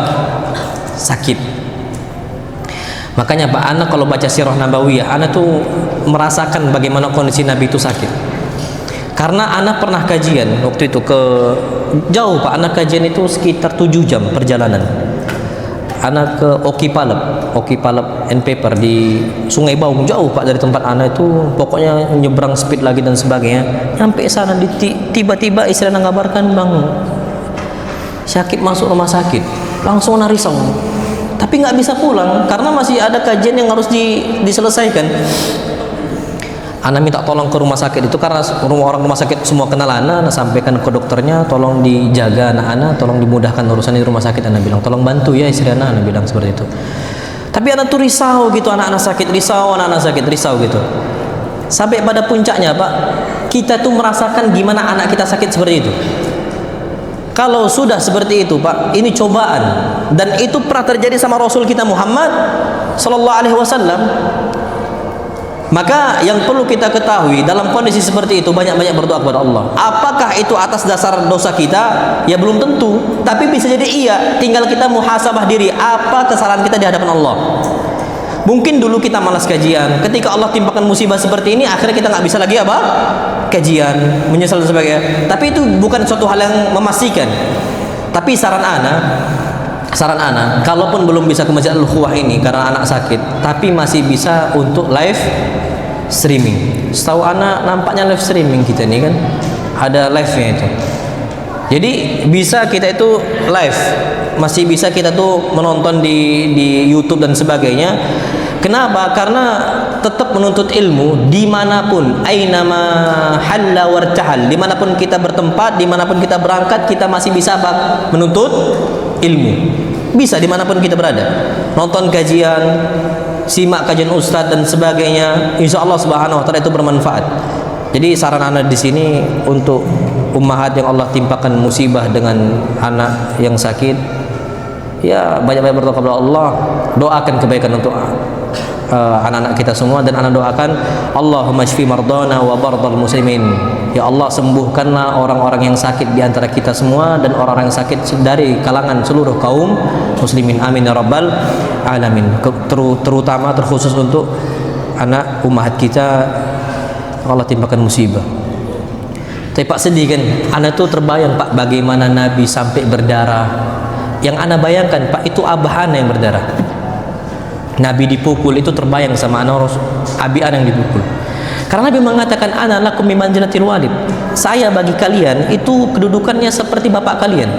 Sakit. Makanya Pak, anak kalau baca sirah nabawiyah, anak tuh merasakan bagaimana kondisi Nabi itu sakit. Karena anak pernah kajian waktu itu ke jauh Pak, anak kajian itu sekitar 7 jam perjalanan. Anak ke Oki Palep and Paper di Sungai Baung, jauh Pak dari tempat anak itu, pokoknya nyebrang speed lagi dan sebagainya. Sampai sana tiba-tiba istri anak ngabarkan, Bang Syakib masuk rumah sakit. Langsung anak risau, tapi nggak bisa pulang karena masih ada kajian yang harus diselesaikan. Anak minta tolong ke rumah sakit itu karena orang rumah sakit semua kenal anak sampaikan ke dokternya, tolong dijaga anak-anak, tolong dimudahkan urusan di rumah sakit. Anak bilang tolong bantu ya istri anak bilang seperti itu. Tapi anak tuh risau gitu, anak-anak sakit risau gitu. Sampai pada puncaknya Pak, kita tuh merasakan gimana anak kita sakit seperti itu. Kalau sudah seperti itu Pak, ini cobaan, dan itu pernah terjadi sama Rasul kita Muhammad Sallallahu Alaihi Wasallam. Maka yang perlu kita ketahui dalam kondisi seperti itu, banyak-banyak berdoa kepada Allah. Apakah itu atas dasar dosa kita? Ya belum tentu, tapi bisa jadi iya. Tinggal kita muhasabah diri, apa kesalahan kita di hadapan Allah. Mungkin dulu kita malas kajian, ketika Allah timpakan musibah seperti ini, akhirnya kita nggak bisa lagi apa? Kajian, menyesal dan sebagainya. Tapi itu bukan suatu hal yang memastikan. Tapi saran ana, kalaupun belum bisa ke Masjid Al-Ukhuwah ini karena anak sakit, tapi masih bisa untuk live streaming. Setahu anak nampaknya live streaming kita ini kan ada live-nya itu. Jadi bisa kita itu live, masih bisa kita tuh menonton di YouTube dan sebagainya. Kenapa? Karena tetap menuntut ilmu dimanapun, aynama halla wartahal, dimanapun kita bertempat, dimanapun kita berangkat, kita masih bisa menuntut ilmu. Bisa dimanapun kita berada, nonton kajian, simak kajian ustadz dan sebagainya. Insya Allah Subhanahu Wa Taala itu bermanfaat. Jadi saran anak di sini untuk ummahat yang Allah timpakan musibah dengan anak yang sakit, ya banyak-banyak berdoa kepada Allah, doakan kebaikan untuk anak-anak kita semua, dan anak doakan Allahumma shfi mardana wa bardal muslimin. Ya Allah, sembuhkanlah orang-orang yang sakit di antara kita semua dan orang-orang yang sakit dari kalangan seluruh kaum muslimin, amin ya rabbal alamin. Terutama terkhusus untuk anak ummahat kita Allah timpakan musibah. Tapi Pak sedih kan, anak tuh terbayang Pak bagaimana Nabi sampai berdarah. Yang anak bayangkan Pak, itu abah anak yang berdarah. Nabi dipukul, itu terbayang sama anak abi anak yang dipukul. Karena Nabi mengatakan ana lakum min manzilatil walid. Saya bagi kalian itu kedudukannya seperti bapak kalian.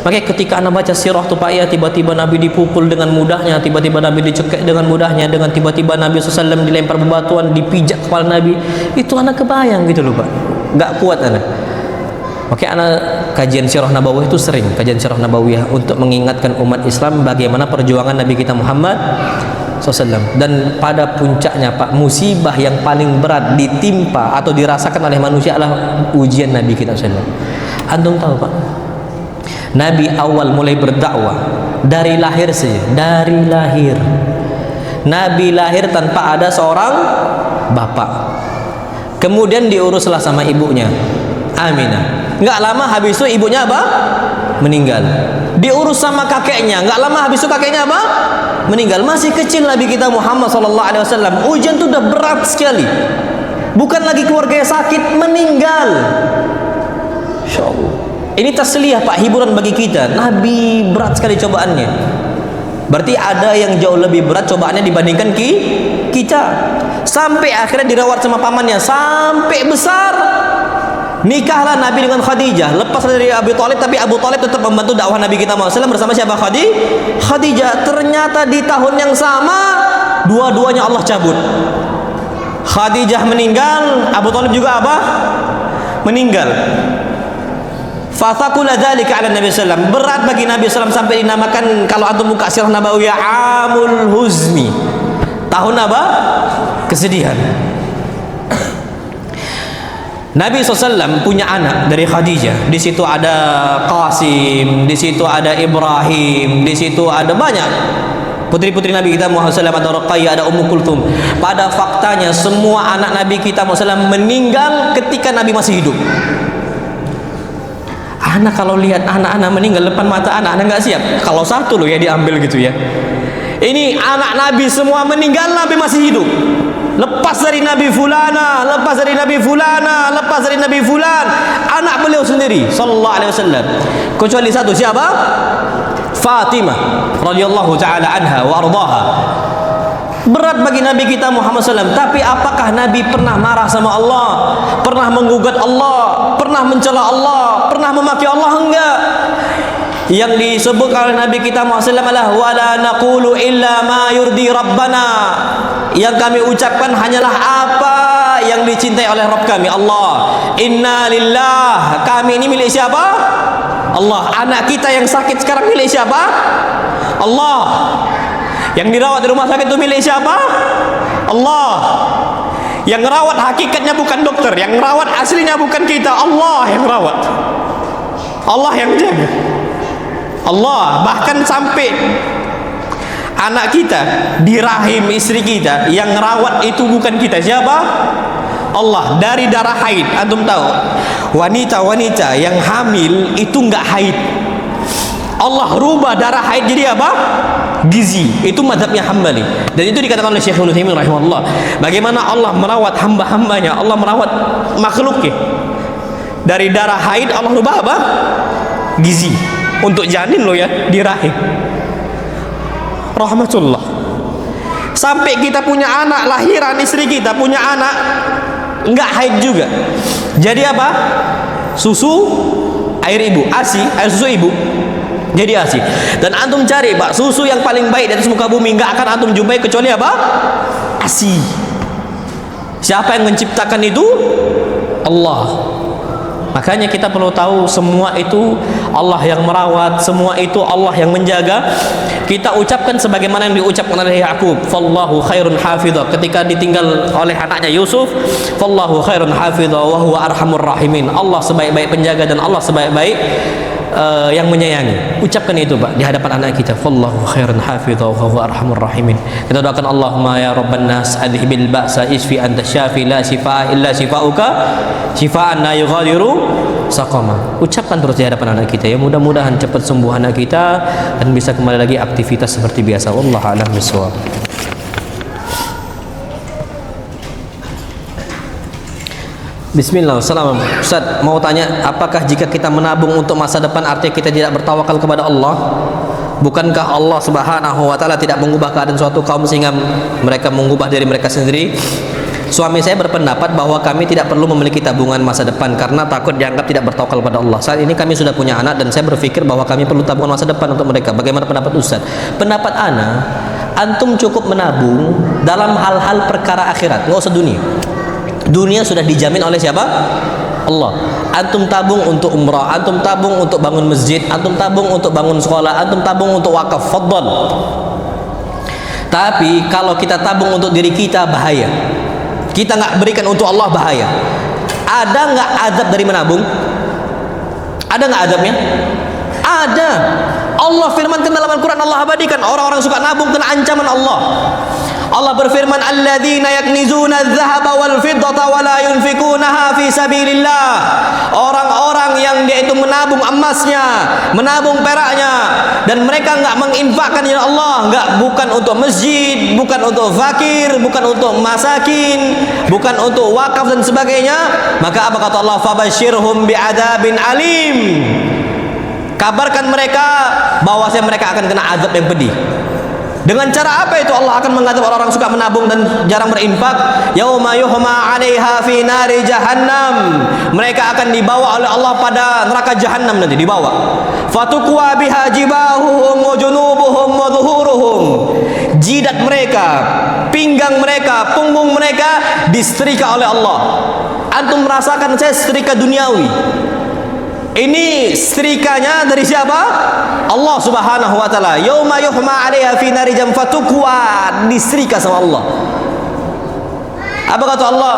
Makanya ketika anak baca sirah tuh Pak ya, tiba-tiba Nabi dipukul dengan mudahnya, tiba-tiba Nabi dicekik dengan mudahnya, dengan tiba-tiba Nabi SAW dilempar bebatuan, dipijak kepala Nabi, itu anak kebayang gitu loh Pak, nggak kuat anak. Oke, anak kajian sirah nabawiyah itu sering, kajian sirah nabawiyah untuk mengingatkan umat Islam bagaimana perjuangan Nabi kita Muhammad SAW. Dan pada puncaknya Pak, musibah yang paling berat ditimpa atau dirasakan oleh manusia adalah ujian Nabi kita SAW. Antum tahu Pak, Nabi awal mulai berdakwah dari lahir saja, dari lahir. Nabi lahir tanpa ada seorang bapak. Kemudian diuruslah sama ibunya, Aminah. Enggak lama habis itu ibunya apa? Meninggal. Diurus sama kakeknya. Enggak lama habis itu kakeknya apa? Meninggal. Masih kecil Nabi kita Muhammad SAW. Ujian itu udah berat sekali. Bukan lagi keluarga yang sakit, meninggal. Insya Allah. Ini tasliyah Pak, hiburan bagi kita. Nabi berat sekali cobaannya. Berarti ada yang jauh lebih berat cobaannya dibandingkan kita. Sampai akhirnya dirawat sama pamannya sampai besar. Nikahlah Nabi dengan Khadijah. Lepas dari Abu Thalib, tapi Abu Thalib tetap membantu dakwah Nabi kita Muhammad bersama siapa? Khadijah. Ternyata di tahun yang sama dua-duanya Allah cabut. Khadijah meninggal, Abu Thalib juga apa? Meninggal. Fathaqula dzalika 'ala Nabi sallallahu. Berat bagi Nabi sallallahu sampai dinamakan, kalau antum buka sirah nabawiyah, amul huzni. Tahun apa? Kesedihan. Nabi SAW punya anak dari Khadijah. Di situ ada Qasim, di situ ada Ibrahim, di situ ada banyak putri-putri Nabi kita Muhammad SAW, ada Ruqayyah, ada Ummu Kulthum. Pada faktanya semua anak Nabi kita Muhammad SAW meninggal ketika Nabi masih hidup. Anak kalau lihat anak-anak meninggal depan mata anak nggak siap. Kalau satu loh ya diambil gitu ya. Ini anak Nabi semua meninggal, Nabi masih hidup. Lepas dari Nabi Fulana, lepas dari Nabi Fulana, lepas dari Nabi Fulan, anak beliau sendiri sallallahu alaihi wasallam. Kecuali satu, siapa? Fatimah radhiyallahu taala anha wa ardhaha. Berat bagi Nabi kita Muhammad SAW. Tapi apakah Nabi pernah marah sama Allah? Pernah menggugat Allah? Pernah mencela Allah? Pernah memaki Allah? Enggak. Yang disebut oleh Nabi kita Muhammad SAW adalah wala naqulu illa ma yurdi rabbana. Yang kami ucapkan hanyalah apa yang dicintai oleh Rabb kami, Allah. Inna lillah. Kami ini milik siapa? Allah. Anak kita yang sakit sekarang milik siapa? Allah. Yang dirawat di rumah sakit itu milik siapa? Allah. Yang rawat hakikatnya bukan dokter, yang rawat aslinya bukan kita, Allah yang rawat, Allah yang jaga. Allah. Bahkan sampai anak kita di rahim istri kita, yang rawat itu bukan kita, siapa? Allah. Dari darah haid. Antum tahu wanita-wanita yang hamil itu enggak haid, Allah rubah darah haid jadi apa? Gizi. Itu mazhabnya Hambali. Dan itu dikatakan oleh Syekh Ibnu Taimiyah rahimahullah. Bagaimana Allah merawat hamba-hambanya, Allah merawat makhluknya. Dari darah haid Allah rubah apa? Gizi. Untuk janin loh ya, di rahim. Rahmatullah. Sampai kita punya anak, lahiran istri kita punya anak enggak haid juga. Jadi apa? Susu air ibu, ASI, air susu ibu. Jadi ASI. Dan antum cari Pak, susu yang paling baik di atas muka bumi enggak akan antum jumpai kecuali apa? ASI. Siapa yang menciptakan itu? Allah. Makanya kita perlu tahu semua itu Allah yang merawat, semua itu Allah yang menjaga. Kita ucapkan sebagaimana yang diucapkan oleh Yakub, "Fallahu khairun hafidha." Ketika ditinggal oleh anaknya Yusuf, "Fallahu khairun hafidha wa huwa arhamur rahimin." Allah sebaik-baik penjaga dan Allah sebaik-baik yang menyayangi. Ucapkan itu Pak di hadapan anak kita, "Fallahu khairun hafidha wa huwa arhamur rahimin." Kita doakan, Allahumma ya rabban nas adhibil ba'sa isfi anta syafi la shifaa illa shifauka shifaan la yughadiru saqama. Ucapkan terus di hadapan anak kita ya, mudah-mudahan cepat sembuh anak kita dan bisa kembali lagi aktivitas seperti biasa. Wallahu a'lam bishawab. Bismillah. Assalamualaikum Ustaz, mau tanya, apakah jika kita menabung untuk masa depan artinya kita tidak bertawakal kepada Allah? Bukankah Allah Subhanahu wa taala tidak mengubah keadaan suatu kaum sehingga mereka mengubah diri mereka sendiri? Suami saya berpendapat bahwa kami tidak perlu memiliki tabungan masa depan karena takut dianggap tidak bertawakal pada Allah. Saat ini kami sudah punya anak dan saya berpikir bahwa kami perlu tabungan masa depan untuk mereka. Bagaimana pendapat Ustaz? Pendapat ana, antum cukup menabung dalam hal-hal perkara akhirat, nggak usah dunia. Dunia sudah dijamin oleh siapa? Allah. Antum tabung untuk umrah, antum tabung untuk bangun masjid, antum tabung untuk bangun sekolah, antum tabung untuk wakaf, fadhal. Tapi kalau kita tabung untuk diri kita, bahaya. Kita nggak berikan untuk Allah, bahaya. Ada nggak azab dari menabung? Ada nggak azabnya? Ada. Allah firmankan dalam Al-Quran, Allah abadikan orang-orang suka nabung kena ancaman Allah. Allah berfirman, alladzina yaknizuna adh-dhahaba wal fiddata wa la yunfikunaha fi sabilillah. Orang-orang yang dia itu menabung emasnya, menabung peraknya, dan mereka enggak menginfakkan ya Allah, enggak, bukan untuk masjid, bukan untuk fakir, bukan untuk masakin, bukan untuk wakaf dan sebagainya. Maka apa kata Allah? Fabashirhum bi'adzabin alim. Kabarkan mereka bahwasanya mereka akan kena azab yang pedih. Dengan cara apa itu Allah akan mengadab orang-orang suka menabung dan jarang berinfak? Yauma yuhma 'alaiha fi nari jahannam. Mereka akan dibawa oleh Allah pada neraka jahannam, nanti dibawa. Fatukwa biha jibahuhum wa junubuhum wa dhuhuruhum. Jidat mereka, pinggang mereka, punggung mereka disetrika oleh Allah. Antum merasakan saya setrika duniawi. Ini setrikanya dari siapa? Allah Subhanahu wa taala. Yauma yuhma 'alaiha fi nari jam fatukwa, disetrika sama Allah. Apa kata Allah?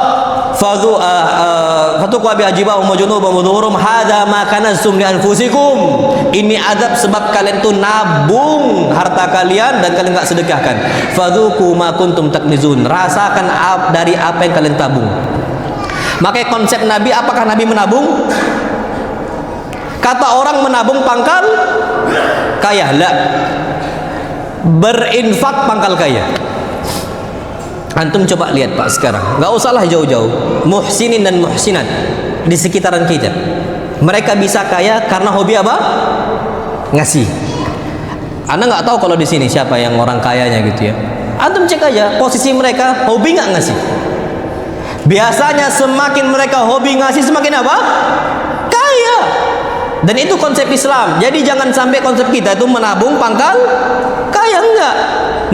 Fatukwa bi ajibahum wa junubahum wa dhuhurum hadza ma kanaztum li anfusikum. Ini adab sebab kalian tuh nabung harta kalian dan kalian enggak sedekahkan. Fadzuku ma kuntum taknizun. Rasakan dari apa yang kalian tabung. Makanya konsep Nabi, apakah Nabi menabung? Kata orang menabung pangkal kaya, lah. Berinfak pangkal kaya. Antum coba lihat Pak sekarang, nggak usahlah jauh-jauh, muhsinin dan muhsinat di sekitaran kita. Mereka bisa kaya karena hobi apa? Ngasih. Anda nggak tahu kalau di sini siapa yang orang kayanya gitu ya. Antum cek aja posisi mereka, hobi nggak ngasih. Biasanya semakin mereka hobi ngasih, semakin apa? Kaya. Dan itu konsep Islam. Jadi jangan sampai konsep kita itu menabung pangkal kaya, enggak.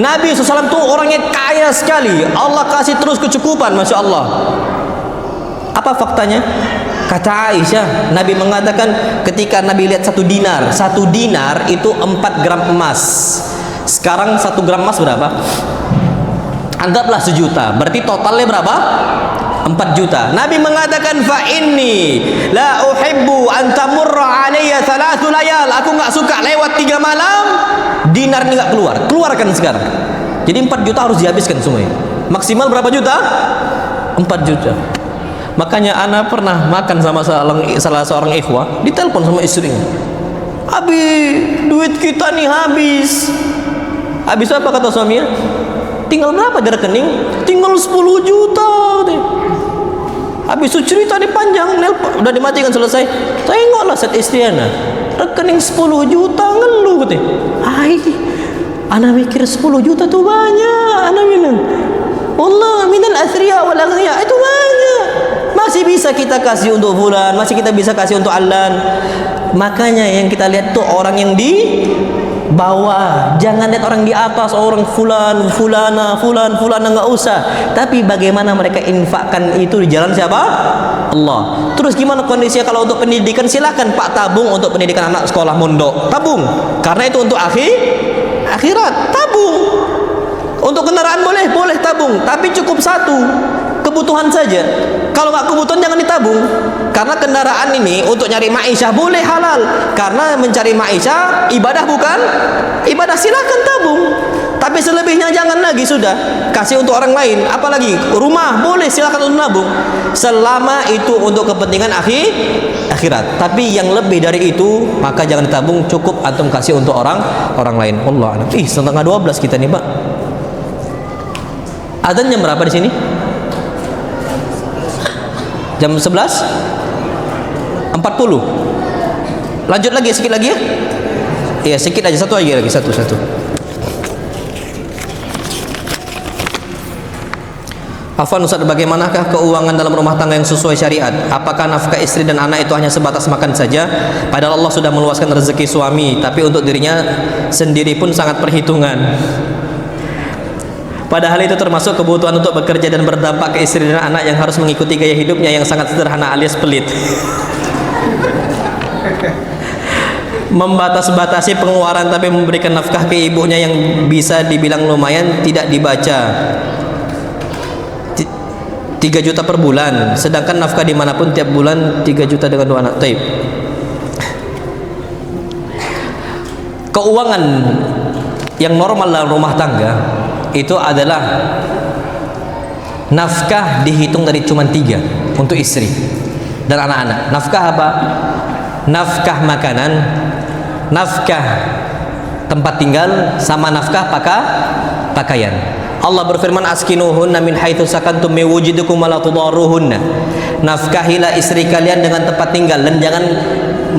Nabi SAW itu orangnya kaya sekali. Allah kasih terus kecukupan, Masya Allah. Apa faktanya? Kata Aisyah, Nabi mengatakan ketika Nabi lihat satu dinar itu 4 gram emas. Sekarang 1 gram emas berapa? Anggaplah 1 juta. Berarti totalnya berapa? 4 juta. Nabi mengatakan, fa inni la uhibbu an tamurra alayya 3 layal. Aku enggak suka lewat 3 malam dinar ini enggak keluar. Keluarkan sekarang. Jadi 4 juta harus dihabiskan semuanya. Maksimal berapa juta? 4 juta. Makanya ana pernah makan sama salah seorang ikhwah, ditelepon sama istrinya. Abi, duit kita nih habis. Habis apa kata suaminya? Tinggal berapa di rekening? Tinggal 10 juta. Habis itu cerita dipanjang, nelpon, udah dimatikan selesai. Tengoklah set istri ana, rekening 10 juta ngeluh gitu. Ai, ana mikir 10 juta tuh banyak. Ana bilang, wallah minal athriya wal aghniya, itu banyak. Masih bisa kita kasih untuk fulan, masih kita bisa kasih untuk alan. Makanya yang kita lihat tuh orang yang bawah, jangan lihat orang di atas, orang fulan, fulana, nggak usah. Tapi bagaimana mereka infakkan itu di jalan siapa? Allah. Terus gimana kondisinya kalau untuk pendidikan? Silakan Pak, tabung untuk pendidikan anak sekolah mondok, tabung. Karena itu untuk akhirat, tabung. Untuk kendaraan boleh tabung, tapi cukup satu, kebutuhan saja. Kalau nggak kebutuhan jangan ditabung. Karena kendaraan ini untuk nyari maisha boleh halal. Karena mencari maisha ibadah bukan? Ibadah, silakan tabung. Tapi selebihnya jangan lagi, sudah. Kasih untuk orang lain. Apalagi rumah boleh, silakan untuk nabung. Selama itu untuk kepentingan akhirat. Tapi yang lebih dari itu maka jangan ditabung, cukup antum kasih untuk orang lain. Allah. Setengah 12 kita nih, Pak. Adzan jam berapa di sini? Jam 11:40. Lanjut lagi, sedikit lagi ya? Iya, sedikit aja, satu lagi, satu. Afwan Ustaz, bagaimanakah keuangan dalam rumah tangga yang sesuai syariat? Apakah nafkah istri dan anak itu hanya sebatas makan saja? Padahal Allah sudah meluaskan rezeki suami, tapi untuk dirinya sendiri pun sangat perhitungan. Padahal itu termasuk kebutuhan untuk bekerja dan berdampak ke istri dan anak yang harus mengikuti gaya hidupnya yang sangat sederhana alias pelit. Membatas-batasi pengeluaran tapi memberikan nafkah ke ibunya yang bisa dibilang lumayan tidak dibaca. 3 juta per bulan, sedangkan nafkah dimanapun tiap bulan 3 juta dengan 2 anak. Taib. Keuangan yang normal dalam rumah tangga itu adalah nafkah dihitung dari cuma 3 untuk istri dan anak-anak. Nafkah apa? Nafkah makanan, nafkah tempat tinggal, sama nafkah pakaian. Allah berfirman, askinuhunna min haitsu sakantum min wujudikum wa la tudarruhunna. Nafkahilah istri kalian dengan tempat tinggal dan jangan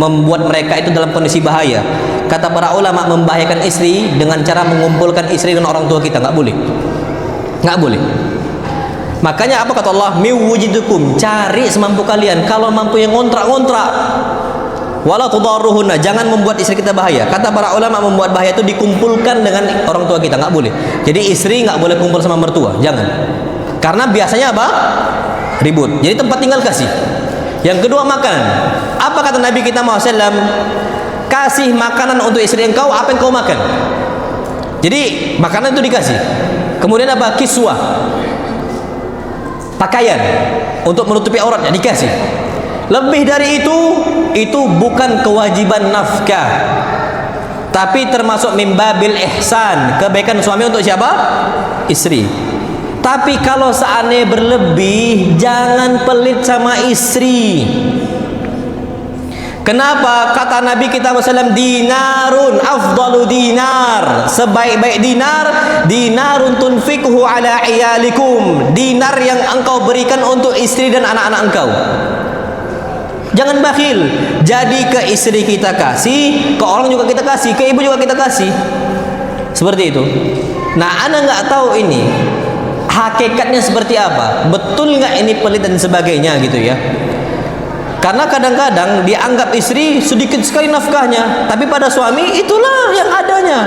membuat mereka itu dalam kondisi bahaya. Kata para ulama, membahayakan istri dengan cara mengumpulkan istri dengan orang tua kita, nggak boleh. Makanya apa kata Allah? Miwujidukum, cari semampu kalian. Kalau mampu yang ngontrak. Wala tudarruhunna, jangan membuat istri kita bahaya. Kata para ulama, membuat bahaya itu dikumpulkan dengan orang tua kita, nggak boleh. Jadi istri nggak boleh kumpul sama mertua, jangan. Karena biasanya apa? Ribut. Jadi tempat tinggal kasih. Yang kedua, makanan. Apa kata Nabi kita Muhammad SAW? Kasih makanan untuk istri engkau apa yang kau makan. Jadi makanan itu dikasih. Kemudian apa? Kiswah, pakaian untuk menutupi auratnya dikasih. Lebih dari itu bukan kewajiban nafkah, tapi termasuk mimbabil ihsan, kebaikan suami untuk siapa? Istri. Tapi kalau seandainya berlebih, jangan pelit sama istri. Kenapa? Kata Nabi kita SAW, dinarun afdalu dinar, sebaik-baik dinarun tunfikhu ala iyalikum, dinar yang engkau berikan untuk istri dan anak-anak engkau. Jangan bakhil. Jadi ke istri kita kasih, ke orang juga kita kasih, ke ibu juga kita kasih. Seperti itu. Nah, ana nggak tahu ini hakikatnya seperti apa, betul nggak ini pelit dan sebagainya gitu ya. Karena kadang-kadang dianggap istri sedikit sekali nafkahnya, tapi pada suami itulah yang adanya.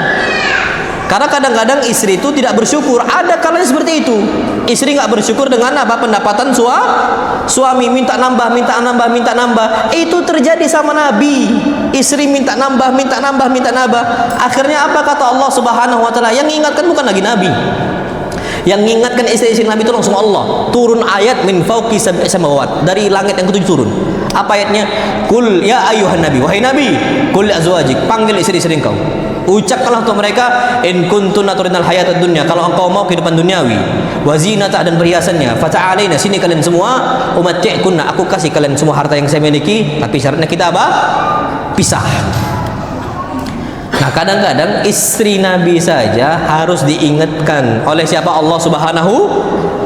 Karena kadang-kadang istri itu tidak bersyukur. Ada kalanya seperti itu. Istri nggak bersyukur dengan apa? Pendapatan suami, minta nambah. Itu terjadi sama Nabi. Istri minta nambah. Akhirnya apa kata Allah Subhanahu wa taala? Yang mengingatkan bukan lagi Nabi. Yang mengingatkan istri-istri Nabi itu langsung Allah. Turun ayat min fauqi sab'i samawat, dari langit yang ketujuh turun. Apa ayatnya? Kul ya ayyuhan nabi, wahai nabi, kul li azwajik, panggil istri-istri engkau. Ucapkanlah untuk mereka, in kuntunna turidnal hayatad dunya, kalau engkau mau kehidupan duniawi, wa zinata dan perhiasannya, fata'alaina, sini kalian semua, umatti'kunna, aku kasih kalian semua harta yang saya miliki, tapi syaratnya kita apa? Pisah. Nah, kadang-kadang istri Nabi saja harus diingatkan oleh siapa? Allah Subhanahu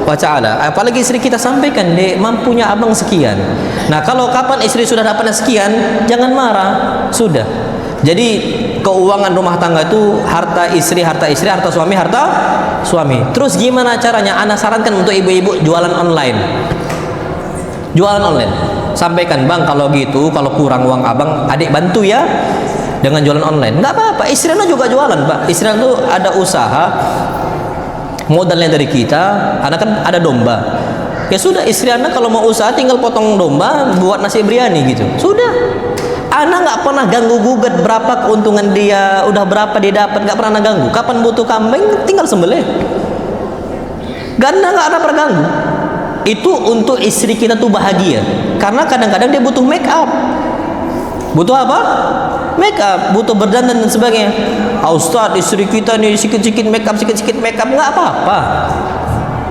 wa ta'ala. Apalagi istri kita, sampaikan, dek, mampunya abang sekian. Nah, kalau kapan istri sudah dapatnya sekian, jangan marah, sudah. Jadi keuangan rumah tangga itu harta istri, harta suami. Terus gimana caranya? Ana sarankan untuk ibu-ibu jualan online. Sampaikan, bang, kalau gitu, kalau kurang uang abang, adik bantu ya. dengan jualan online. Nggak apa-apa, istri Anda juga jualan, Pak. Istri Anda tuh ada usaha, modalnya dari kita, Anda kan ada domba. Ya sudah, istri Anda kalau mau usaha tinggal potong domba, buat nasi biryani gitu. Sudah. Anda nggak pernah ganggu gugat berapa keuntungan dia, udah berapa dia dapat, nggak pernah ganggu. Kapan butuh kambing, tinggal sembelih. Anda nggak pernah ganggu. Itu untuk istri kita tuh bahagia. Karena kadang-kadang dia butuh make up. Butuh apa? Make up, butuh berdandan dan sebagainya. Ustaz, istri kita nih sikit-sikit make up, nggak apa-apa.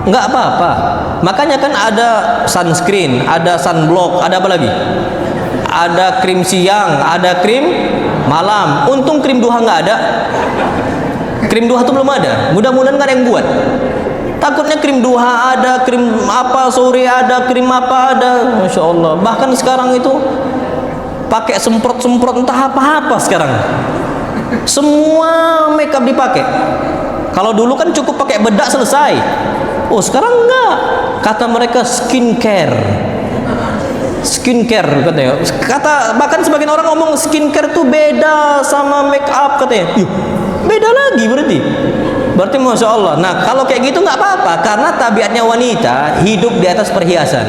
Nggak apa-apa. Makanya kan ada sunscreen, ada sunblock, ada apa lagi? Ada krim siang, ada krim malam. Untung krim duha nggak ada. Krim duha tuh belum ada. Mudah-mudahan nggak ada yang buat. Takutnya krim duha ada, krim apa sore ada, krim apa ada. Masya Allah. Bahkan sekarang itu pakai semprot-semprot entah apa-apa sekarang. Semua makeup dipakai. Kalau dulu kan cukup pakai bedak selesai. Oh sekarang enggak. Kata mereka skincare katanya. Bahkan sebagian orang ngomong skincare tuh beda sama make up katanya. Yuh, beda lagi berarti Masya Allah. Nah kalau kayak gitu nggak apa-apa, karena tabiatnya wanita hidup di atas perhiasan.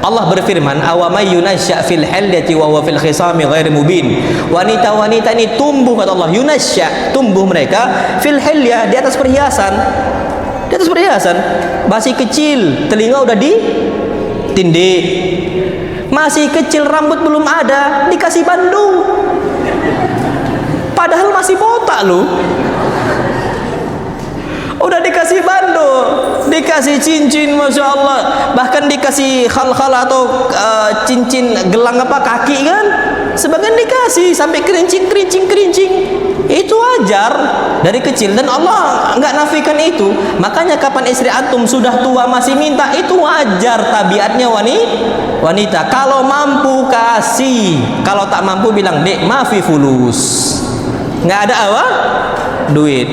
Allah berfirman, awamay yunasya fil hilyati wa huwa fil khisami ghairi mubin. Wanita-wanita ini tumbuh, kata Allah, yunasya, tumbuh mereka fil hilyah, di atas perhiasan. Di atas perhiasan. Masih kecil, telinga udah ditindik. Masih kecil, rambut belum ada, dikasih bandung. Padahal masih botak loh. Udah dikasih bandung, dikasih cincin, Masya Allah. Bahkan dikasih khal-khal atau cincin gelang apa kaki kan. Sebagian dikasih sampai kerincing. Itu wajar dari kecil, dan Allah nggak nafikan itu. Makanya kapan istri antum sudah tua masih minta, itu wajar tabiatnya wanita. Kalau mampu kasih, kalau tak mampu bilang, dek maafi fulus, nggak ada apa duit,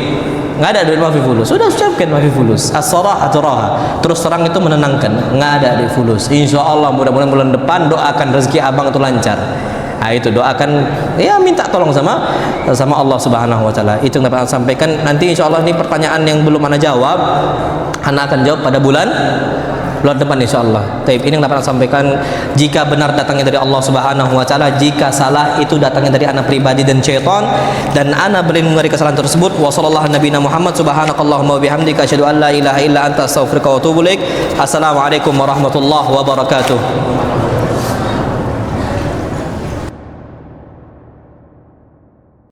nggak ada duit, maafi fulus. Sudah ucapkan maafi fulus, as-sarah aturaha, terus terang itu menenangkan, nggak ada duit fulus. Insya Allah mudah-mudahan bulan depan doakan rezeki abang itu lancar. Nah, itu doakan, ya minta tolong sama Allah Subhanahu wa taala. Itu yang dapat saya sampaikan. Nanti insya Allah ini pertanyaan yang belum ana jawab, ana akan jawab pada bulan depan insya Allah. Taib, ini yang dapat saya sampaikan. Jika benar datangnya dari Allah Subhanahu wa taala, jika salah itu datangnya dari ana pribadi dan syaitan, dan ana berlindung dari kesalahan tersebut. Wa sallallahu nabiyana Muhammad subhanakallahumma wa bihamdika asyhadu an la ilaha illa anta astaghfiruka wa atubu ilaik. Assalamualaikum warahmatullahi wabarakatuh.